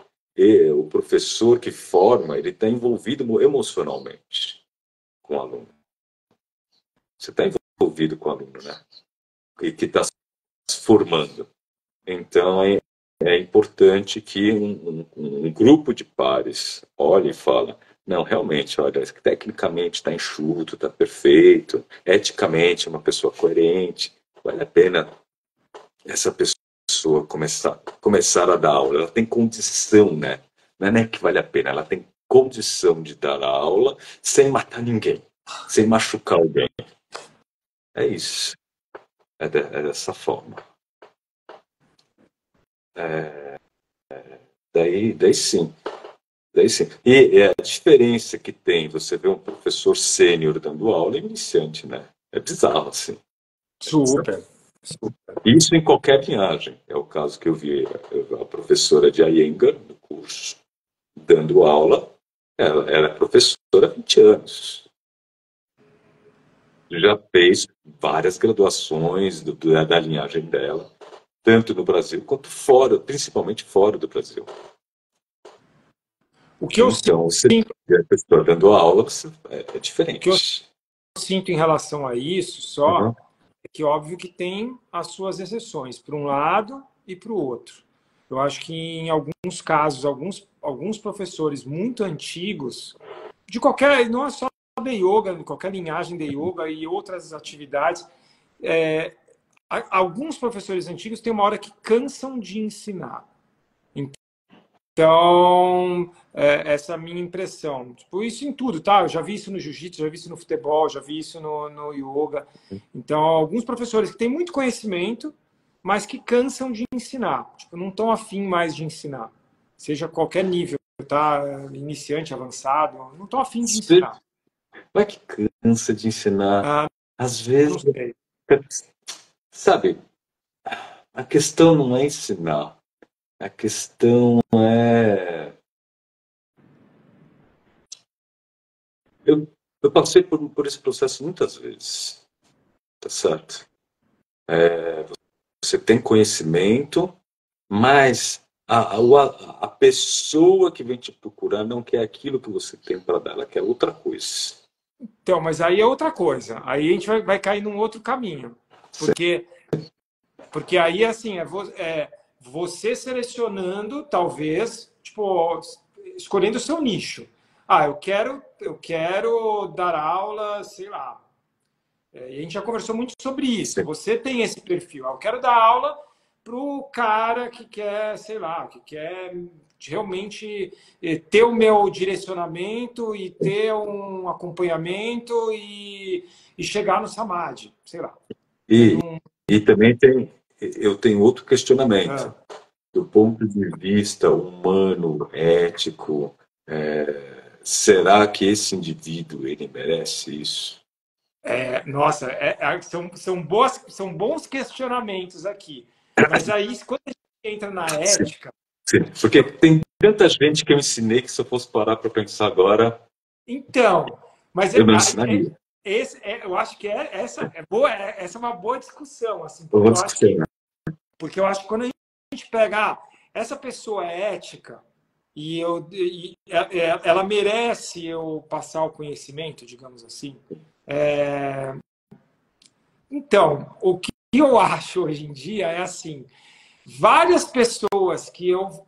o professor que forma, ele está envolvido emocionalmente com o aluno. Você está envolvido com o aluno, né? E que está se formando. Então, é importante que um grupo de pares olhe e fala, não, realmente, olha, tecnicamente está enxuto, está perfeito, eticamente é uma pessoa coerente, vale a pena essa pessoa começar a dar aula, ela tem condição, né? Não é nem que vale a pena, ela tem condição de dar aula sem matar ninguém, sem machucar alguém. É isso, é dessa forma. Daí sim. Daí sim. E a diferença que tem, você vê um professor sênior dando aula e iniciante, né? É bizarro, assim. Super. Isso em qualquer linhagem. É o caso que eu vi a professora de Iyengar, no curso, dando aula. Ela era professora há 20 anos. Já fez várias graduações da linhagem dela, tanto no Brasil quanto fora, principalmente fora do Brasil. O que eu Então, você vê a pessoa dando aula, é O que eu diferente. sinto em relação a isso só Uhum. é que óbvio que tem as suas exceções, para um lado e para o outro. Eu acho que em alguns casos, alguns professores muito antigos, de qualquer, não é só de yoga, qualquer linhagem de yoga e outras atividades, alguns professores antigos têm uma hora que cansam de ensinar. Então, essa é a minha impressão. Tipo, isso em tudo, tá? Eu já vi isso no jiu-jitsu, já vi isso no futebol, já vi isso no yoga. Então, alguns professores que têm muito conhecimento, mas que cansam de ensinar. Tipo, não estão afim mais de ensinar. Seja qualquer nível, tá? Iniciante, avançado, não estão afim de ensinar. Não é que cansa de ensinar. Ah, Às vezes, não sei. sabe, a questão não é ensinar. A questão é. Eu passei por esse processo muitas vezes, tá certo? Você tem conhecimento, mas a pessoa que vem te procurar não quer aquilo que você tem para dar, ela quer outra coisa. Então, mas aí é outra coisa. Aí a gente vai cair num outro caminho. Porque aí, assim, você selecionando, talvez, tipo, escolhendo o seu nicho. Ah, eu quero dar aula, sei lá. E a gente já conversou muito sobre isso. Sim. Você tem esse perfil. Ah, eu quero dar aula para o cara que quer, sei lá, que quer realmente ter o meu direcionamento e ter um acompanhamento e chegar no Samadhi, sei lá. E também eu tenho outro questionamento. Ah. Do ponto de vista humano, ético, será que esse indivíduo ele merece isso? Nossa, são bons questionamentos aqui. Mas aí, quando a gente entra na Sim, ética. sim. Porque tem tanta gente que eu ensinei que se eu fosse parar para pensar agora, Então, mas eu não ensinaria. eu acho que essa é boa, essa é uma boa discussão, assim, Eu vou discutir, né? porque eu acho que quando a gente pega, essa pessoa é ética ela merece eu passar o conhecimento, digamos assim. Então, o que eu acho hoje em dia é assim, várias pessoas que eu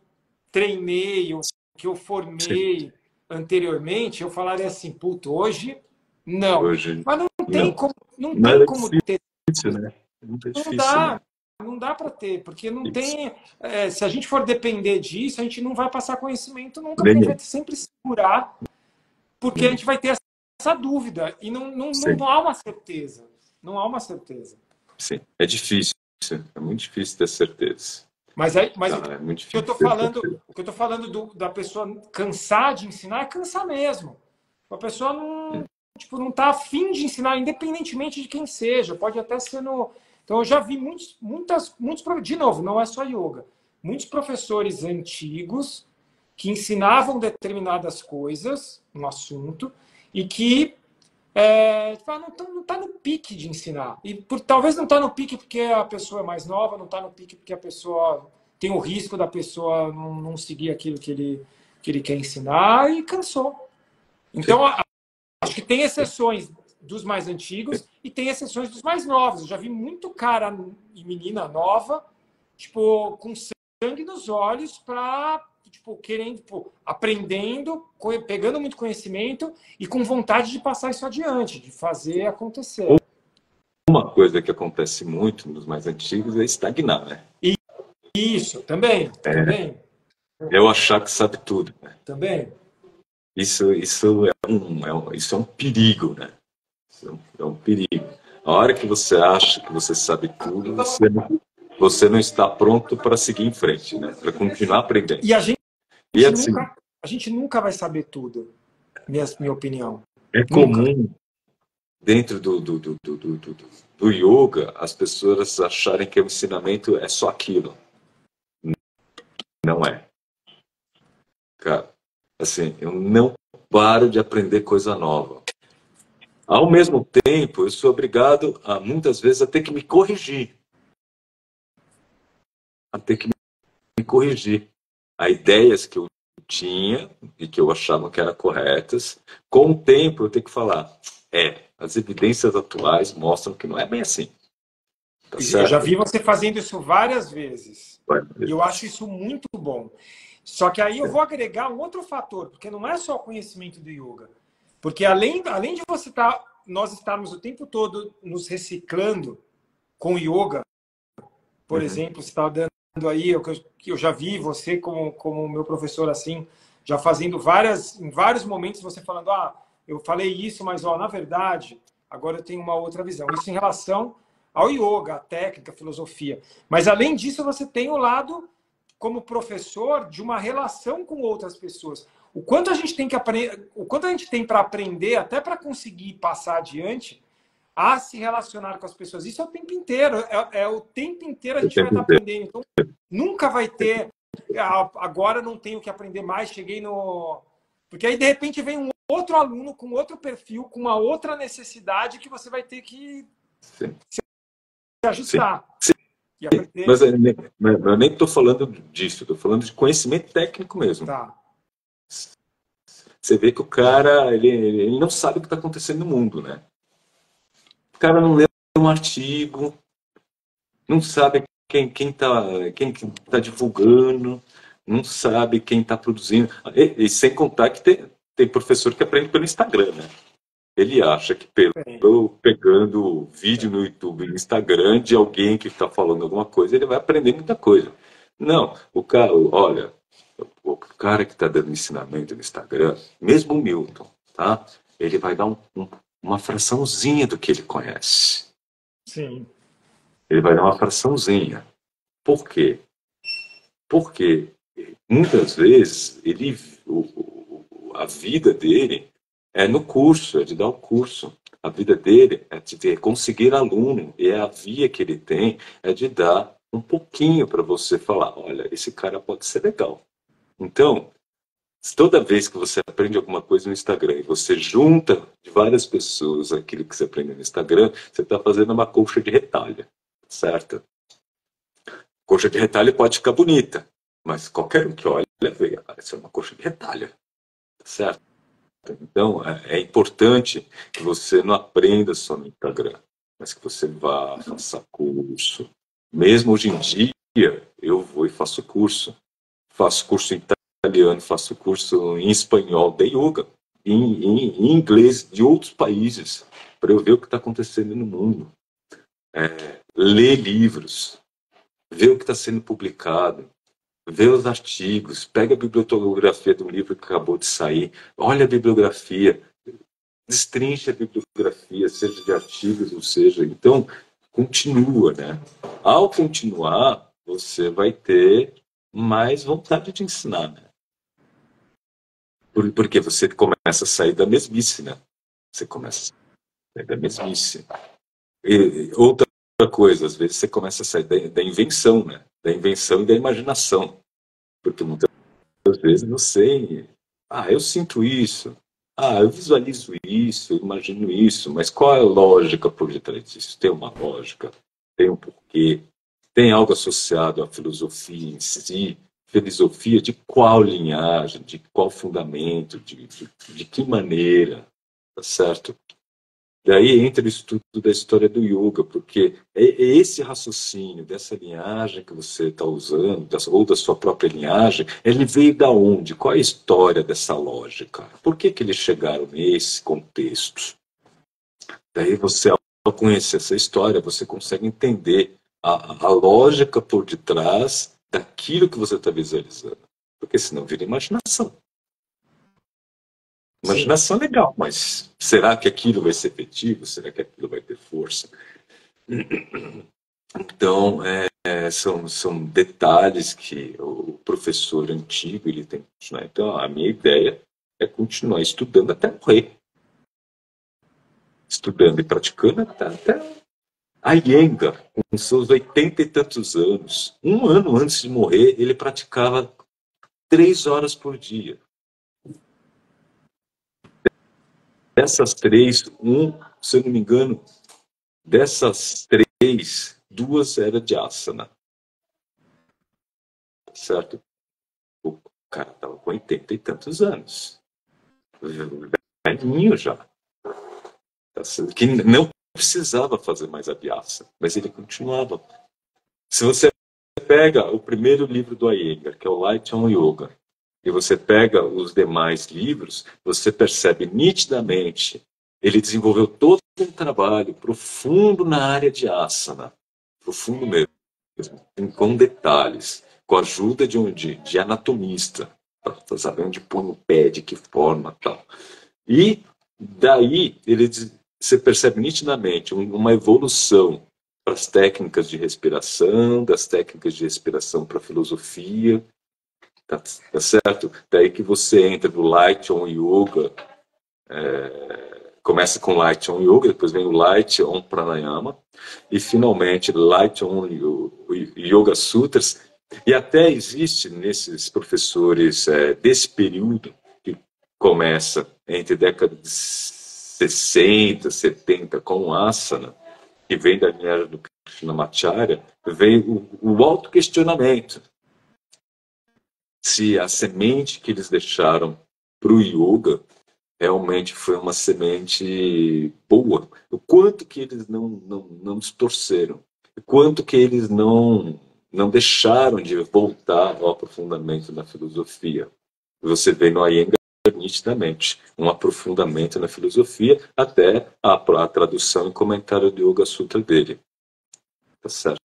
treinei, que eu Sim. formei anteriormente, eu falaria assim, puto, hoje não. Hoje, Mas não. não Mas tem é como ter. difícil, né? É muito Não difícil, né? dá, não dá para ter, porque não Isso. tem. Se a gente for depender disso, a gente não vai passar conhecimento nunca, porque a gente vai Nenhum. sempre segurar, porque a Nenhum. gente vai ter essa dúvida. E Sim, não há uma certeza. Não há uma certeza. sim. É difícil. É muito difícil ter certeza. Mas Tá? É muito que eu difícil estou ter falando, certeza. o que eu tô falando da pessoa cansar de ensinar é cansar mesmo. A pessoa não, tipo, não está afim de ensinar, independentemente de quem seja. Pode até ser no. Então, eu já vi de novo, não é só yoga. Muitos professores antigos que ensinavam determinadas coisas no assunto e que tipo, não tá no pique de ensinar. E talvez não está no pique porque a pessoa é mais nova, não está no pique porque a pessoa tem o risco da pessoa não seguir aquilo que ele quer ensinar e cansou. Sim, Então, acho que tem sim, exceções dos mais sim. antigos e tem exceções dos mais novos. Eu já vi muito cara e menina nova, tipo, com sangue nos olhos para tipo, querendo, tipo, aprendendo, pegando muito conhecimento e com vontade de passar isso adiante, de fazer acontecer. Uma coisa que acontece muito nos mais antigos é estagnar, né? E isso, também, também, Eu achar que sabe tudo, né? também. Isso é um perigo, né? É um perigo. A hora que você acha que você sabe tudo, você não está pronto para seguir em frente, né? Para continuar aprendendo. E E assim, a gente nunca vai saber tudo, minha opinião. é Nunca. comum dentro do yoga as pessoas acharem que o ensinamento é só aquilo. Não é. Cara, assim, eu não paro de aprender coisa nova. Ao mesmo tempo, eu sou obrigado a muitas vezes a ter que me corrigir, a ter que me corrigir. Há ideias que eu tinha e que eu achava que eram corretas, com o tempo eu tenho que falar, as evidências atuais mostram que não é bem assim. Tá Eu já certo? vi você fazendo isso várias vezes. Vai. E eu acho isso muito bom. Só que aí eu vou agregar um outro fator, porque não é só o conhecimento do yoga. Porque além de nós estarmos o tempo todo nos reciclando com yoga, por exemplo, você está dando aí, que eu já vi você como meu professor assim, já fazendo em vários momentos você falando, eu falei isso, mas na verdade, agora eu tenho uma outra visão. Isso em relação ao yoga, a técnica, a filosofia. Mas além disso, você tem o lado como professor de uma relação com outras pessoas. O quanto a gente tem que aprender, o quanto a gente tem para aprender, até para conseguir passar adiante, a se relacionar com as pessoas. Isso é o tempo inteiro. É o tempo inteiro a O gente vai tempo estar inteiro. aprendendo. Então, nunca vai ter. Agora não tenho que aprender mais, cheguei no. Porque aí, de repente, vem um outro aluno com outro perfil, com uma outra necessidade que você vai ter que Sim. se ajustar. Sim. E aprender. Mas eu nem estou falando disso, estou falando de conhecimento técnico mesmo. Tá. Você vê que o cara, ele não sabe o que está acontecendo no mundo, né? O cara não lê um artigo, não sabe quem tá divulgando, não sabe quem está produzindo. E sem contar que tem professor que aprende pelo Instagram, né? Ele acha que pegando vídeo no YouTube e no Instagram de alguém que está falando alguma coisa, ele vai aprender muita coisa. Não, olha, o cara que está dando ensinamento no Instagram, mesmo o Milton, tá? Ele vai dar uma fraçãozinha do que ele conhece. Sim. Ele vai dar uma fraçãozinha. Por quê? Porque muitas vezes a vida dele é no curso, é de dar o curso. A vida dele é de conseguir aluno, e é a via que ele tem é de dar um pouquinho para você falar, olha, esse cara pode ser legal. Então, toda vez que você aprende alguma coisa no Instagram e você junta de várias pessoas aquilo que você aprende no Instagram, você está fazendo uma colcha de retalho, certo? Colcha de retalho pode ficar bonita, mas qualquer um que olha vê, isso é uma colcha de retalho, certo? Então, é importante que você não aprenda só no Instagram, mas que você vá, faça curso. Mesmo hoje em dia, eu vou e faço curso. Faço curso em italiano, faço curso em espanhol de yoga, em inglês de outros países, para eu ver o que está acontecendo no mundo. Ler livros, ver o que está sendo publicado, ver os artigos, pega a bibliografia do livro que acabou de sair, olha a bibliografia, destrincha a bibliografia, seja de artigos, ou seja, então, continua, né? Ao continuar, você vai ter mais vontade de ensinar, né? Porque você começa a sair da mesmice, né? Você começa a sair da mesmice. E outra coisa, às vezes você começa a sair da invenção, né? Da invenção e da imaginação. Porque muitas vezes você... eu sinto isso. Eu visualizo isso, eu imagino isso. Mas qual é a lógica por detrás disso? Tem uma lógica, tem um porquê, tem algo associado à filosofia em si. Filosofia de qual linhagem, de qual fundamento, de que maneira, tá certo? Daí entra o estudo da história do yoga, porque é esse raciocínio dessa linhagem que você está usando, ou da sua própria linhagem, ele veio da onde? Qual é a história dessa lógica? Por que eles chegaram nesse contexto? Daí você, ao conhecer essa história, você consegue entender a lógica por detrás daquilo que você está visualizando. Porque senão vira imaginação. Imaginação é legal, mas será que aquilo vai ser efetivo? Será que aquilo vai ter força? Então, são detalhes que o professor antigo ele tem que continuar. Então, a minha ideia é continuar estudando até morrer. Estudando e praticando até a Iyengar, com seus 80 e tantos anos, um ano antes de morrer, ele praticava 3 horas por dia. Dessas 3, se eu não me engano, dessas 3, 2 eram de asana. Certo? O cara estava com 80 e tantos anos. Velhinho já. Que não precisava fazer mais a viaça, mas ele continuava. Se você pega o primeiro livro do Iyengar, que é o Light on Yoga, e você pega os demais livros, você percebe nitidamente, ele desenvolveu todo um trabalho profundo na área de asana, profundo mesmo. com detalhes, com a ajuda de anatomista, para saber onde põe o pé, de que forma tal. E daí você percebe nitidamente uma evolução para as técnicas de respiração, das técnicas de respiração para a filosofia, tá certo? Daí que você entra no Light On Yoga, começa com Light On Yoga, depois vem o Light On Pranayama, e finalmente Light On Yoga Sutras, e até existe nesses professores desse período, que começa entre décadas de 60, 70, com o Asana, que vem da linhagem do Krishnamacharya, vem o autoquestionamento. Se a semente que eles deixaram para o yoga realmente foi uma semente boa. O quanto que eles não distorceram. O quanto que eles não deixaram de voltar ao aprofundamento na filosofia. Você vê no Iyengar nitidamente um aprofundamento na filosofia até a tradução e comentário do Yoga Sutra dele. Tá certo?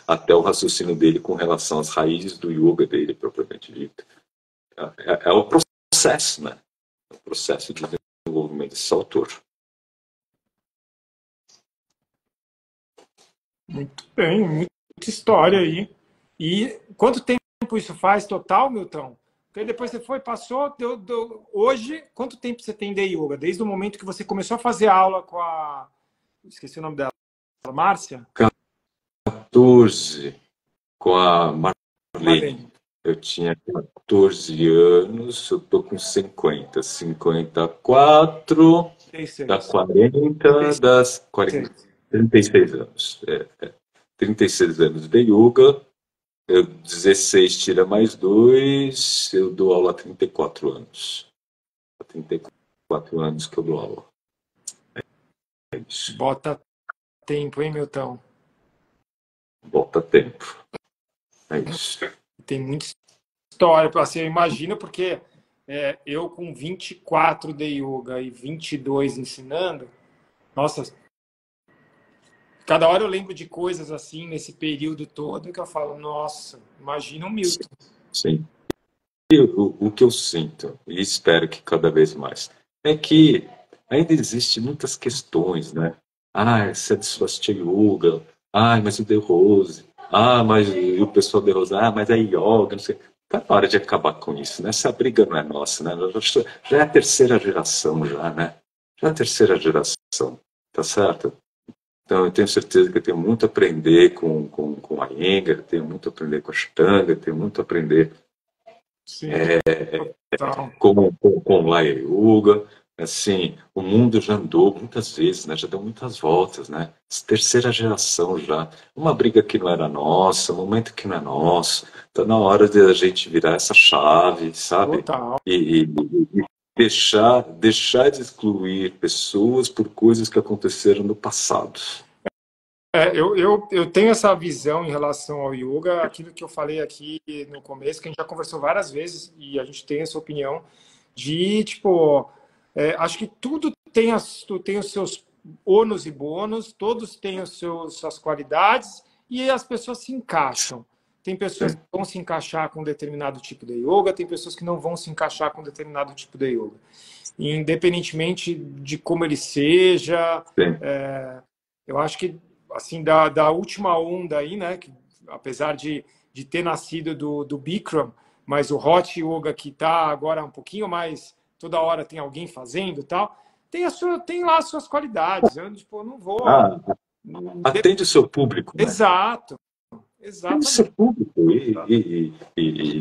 Até o raciocínio dele com relação às raízes do yoga dele, propriamente dito. É o processo, né? É o processo de desenvolvimento desse autor. Muito bem, muita história aí. E quanto tempo isso faz total, Milton? Porque depois você foi, passou, hoje, quanto tempo você tem de yoga? Desde o momento que você começou a fazer aula com a... Esqueci o nome dela. Márcia? 14, com a Marlene. Eu tinha 14 anos, eu tô com 50. 54, 36. Dá 40, das 40, 36 anos. 36 anos de yoga, 16 tira mais 2, eu dou aula há 34 anos. Há 34 anos que eu dou aula. É isso. Bota tempo, hein, Milton? Bota tempo. É isso. Tem muita história, assim, eu imagino, porque eu com 24 de yoga e 22 ensinando, nossa, cada hora eu lembro de coisas assim, nesse período todo, que eu falo, nossa, imagina o Milton. Sim. E o que eu sinto, e espero que cada vez mais, é que ainda existem muitas questões, né? Essa é de Swastika Yoga, mas o De Rose, mas o pessoal De Rose, mas é yoga, não sei. Tá na hora de acabar com isso, né? Essa briga não é nossa, né? Já é a terceira geração, já, né? Já é a terceira geração, tá certo? Então, eu tenho certeza que eu tenho muito a aprender com a Iyengar, tenho muito a aprender com a Ashtanga, tenho muito a aprender com Laya Yoga. Assim, o mundo já andou muitas vezes, né? Já deu muitas voltas, né? Terceira geração já. Uma briga que não era nossa, um momento que não é nosso. Está na hora de a gente virar essa chave, sabe? E deixar de excluir pessoas por coisas que aconteceram no passado. Eu tenho essa visão em relação ao yoga, aquilo que eu falei aqui no começo, que a gente já conversou várias vezes e a gente tem essa opinião de, tipo, acho que tudo tem os seus ônus e bônus, todos têm suas qualidades e as pessoas se encaixam. Tem pessoas que vão se encaixar com um determinado tipo de yoga, tem pessoas que não vão se encaixar com um determinado tipo de yoga. E, independentemente de como ele seja, eu acho que assim, da última onda aí, né, que, apesar de ter nascido do Bikram, mas o Hot Yoga que está agora um pouquinho mais, toda hora tem alguém fazendo e tal, tem lá as suas qualidades. Eu tipo, não vou... atende o seu público, né? Exato. Atende o seu público e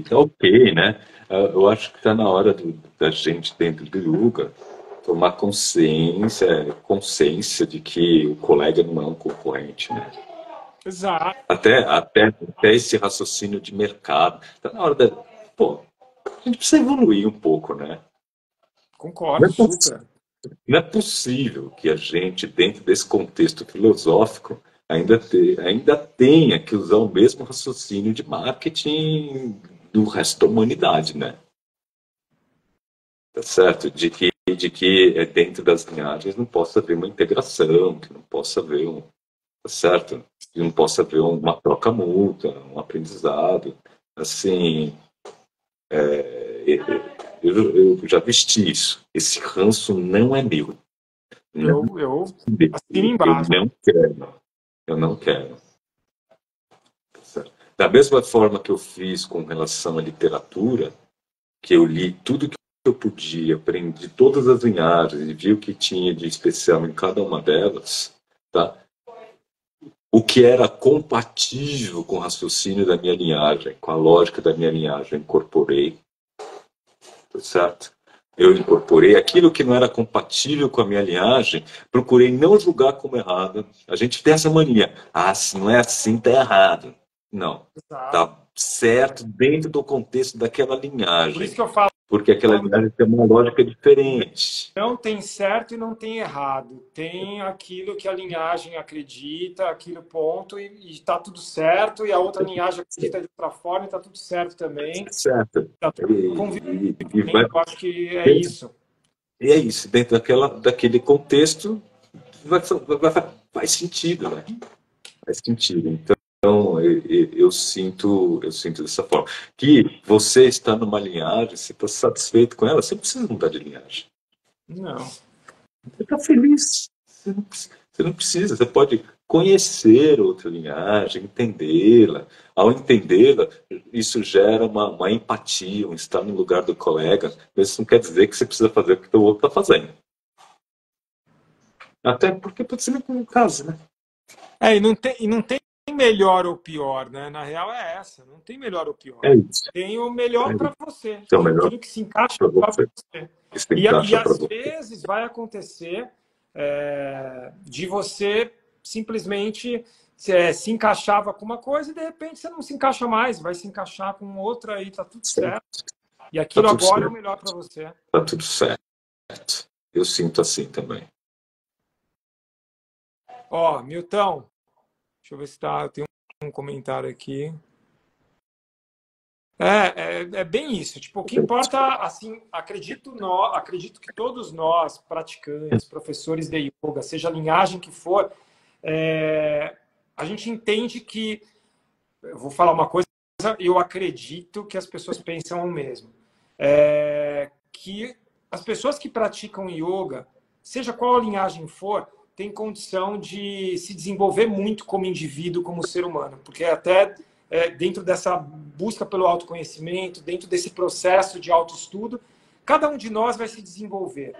tá ok, né? Eu acho que está na hora da gente, dentro do yoga, tomar consciência de que o colega não é um concorrente, né? Exato. Até esse raciocínio de mercado. Está na hora a gente precisa evoluir um pouco, né? Concordo, super. Não é possível que a gente, dentro desse contexto filosófico, ainda tenha que usar o mesmo raciocínio de marketing do resto da humanidade, né? Tá certo? De que dentro das linhagens não possa haver uma integração, que não possa haver tá certo? não possa haver uma troca mútua, um aprendizado. Assim, eu já vesti isso. Esse ranço não é meu. Não Eu é meu. assino Eu embaixo. não quero. Eu não quero. Certo? Da mesma forma que eu fiz com relação à literatura, que eu li tudo que eu podia, aprendi todas as linhagens e vi o que tinha de especial em cada uma delas, tá? O que era compatível com o raciocínio da minha linhagem, com a lógica da minha linhagem, eu incorporei, certo? Eu incorporei aquilo que não era compatível com a minha linhagem, procurei não julgar como errado. A gente tem essa mania. Ah, se não é assim, tá errado. Não. Exato. Tá certo dentro do contexto daquela Por isso linhagem. que eu falo, Porque aquela linhagem tem uma lógica diferente. não tem certo e não tem errado. Tem aquilo que a linhagem acredita, aquele ponto, e está tudo certo, e a outra linhagem acredita de outra forma e está tudo certo também. Certo. Está tudo E vai, convivendo, eu acho que é isso. e é isso, dentro daquele contexto, faz sentido, né? Faz sentido. Então, eu sinto dessa forma. Que você está numa linhagem, você está satisfeito com ela, você não precisa mudar de linhagem. Não. Você está feliz. Você não precisa, você pode conhecer outra linhagem, entendê-la. Ao entendê-la, isso gera uma empatia, um estar no lugar do colega. Mas isso não quer dizer que você precisa fazer o que o outro está fazendo. Até porque pode ser um caso, né? E não tem melhor ou pior, né? Na real é essa, não tem melhor ou pior. É isso. Tem o melhor para você, Então, tem melhor aquilo que se encaixa para para você. você. Isso tem E encaixa para às você. vezes vai acontecer de você simplesmente se encaixava com uma coisa e de repente você não se encaixa mais, vai se encaixar com outra e tá tudo certo. E Tá aquilo tudo agora é o certo. melhor para você. Tá tudo certo. Eu sinto assim também. Ó, Milton, deixa eu ver se tá, eu tenho um comentário aqui. É bem isso. Tipo, o que importa, assim, acredito que todos nós, praticantes, professores de yoga, seja a linhagem que for, a gente entende que, eu vou falar uma coisa, eu acredito que as pessoas pensam o mesmo. Que as pessoas que praticam yoga, seja qual a linhagem for, têm condição de se desenvolver muito como indivíduo, como ser humano, porque até dentro dessa busca pelo autoconhecimento, dentro desse processo de autoestudo, cada um de nós vai se desenvolver.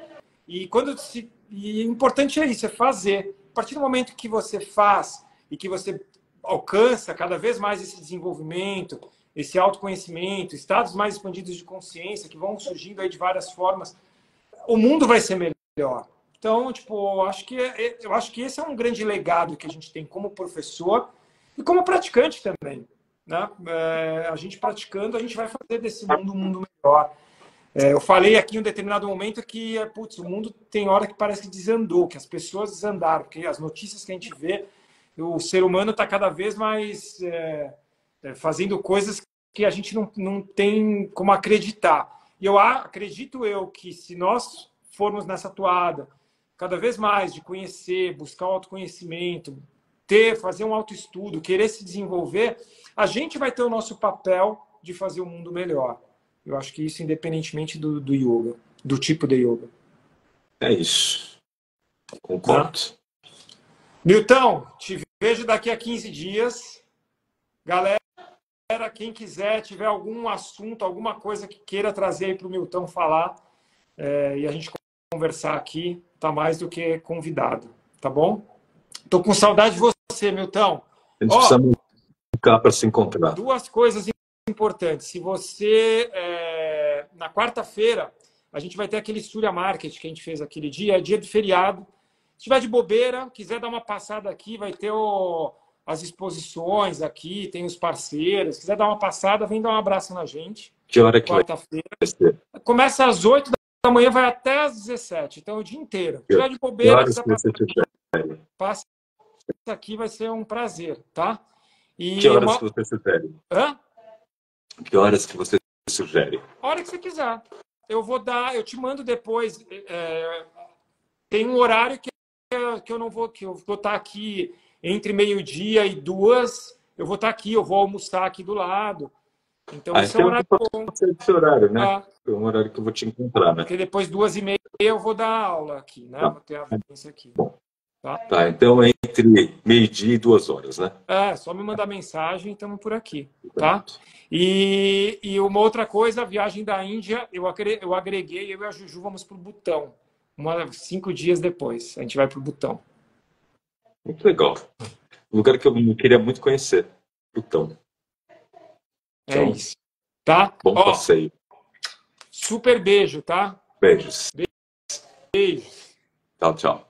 E o importante é isso, é fazer. A partir do momento que você faz e que você alcança cada vez mais esse desenvolvimento, esse autoconhecimento, estados mais expandidos de consciência que vão surgindo aí de várias formas, o mundo vai ser melhor. Então, tipo, eu acho que esse é um grande legado que a gente tem como professor e como praticante também. Né? A gente praticando, a gente vai fazer desse mundo um mundo melhor. Eu falei aqui em um determinado momento que, putz, o mundo tem hora que parece que desandou, que as pessoas desandaram, porque as notícias que a gente vê, o ser humano está cada vez mais fazendo coisas que a gente não tem como acreditar. E acredito que se nós formos nessa toada, cada vez mais de conhecer, buscar o autoconhecimento, fazer um autoestudo, querer se desenvolver, a gente vai ter o nosso papel de fazer o mundo melhor. Eu acho que isso independentemente do yoga, do tipo de yoga. É isso. Né? Concordo. Milton, te vejo daqui a 15 dias. Galera, quem quiser, tiver algum assunto, alguma coisa que queira trazer aí para o Milton falar, e a gente conversar aqui, tá mais do que convidado, tá bom? Tô com saudade de você, Milton. A gente precisa ficar para se encontrar. Duas coisas importantes. Se você, na quarta-feira, a gente vai ter aquele Surya Market que a gente fez aquele dia, é dia de feriado. Se tiver de bobeira, quiser dar uma passada aqui, vai ter as exposições aqui, tem os parceiros. Se quiser dar uma passada, vem dar um abraço na gente. Que hora que quarta-feira. Começa às 8 da manhã, vai até às 17, então o dia inteiro. Se tiver de bobeira, quiser passar aqui, passa aqui, vai ser um prazer, tá? Que horas que você sugere? Hã? Que horas que você sugere? A hora que você quiser. Eu te mando depois. Tem um horário que eu não vou, que eu vou estar aqui entre 12h e 2h, eu vou estar aqui, eu vou almoçar aqui do lado. Então, esse é um então horário pode bom. ser esse horário, né? Tá? É um horário que eu vou te encontrar, né? Porque depois, 2h30, eu vou dar aula aqui, né? Tá. Vou ter a vivência aqui. Bom. Tá? Tá, então entre 12h e 2h, né? Só me mandar mensagem, estamos por aqui, tá? E uma outra coisa, a viagem da Índia, eu agreguei, eu e a Juju vamos para o Butão. 5 dias depois, a gente vai para o Butão. Muito legal. Um lugar que eu queria muito conhecer. Butão. É Então, isso. Tá? bom passeio. Super beijo, tá? Beijos. Beijo. Tchau, tchau.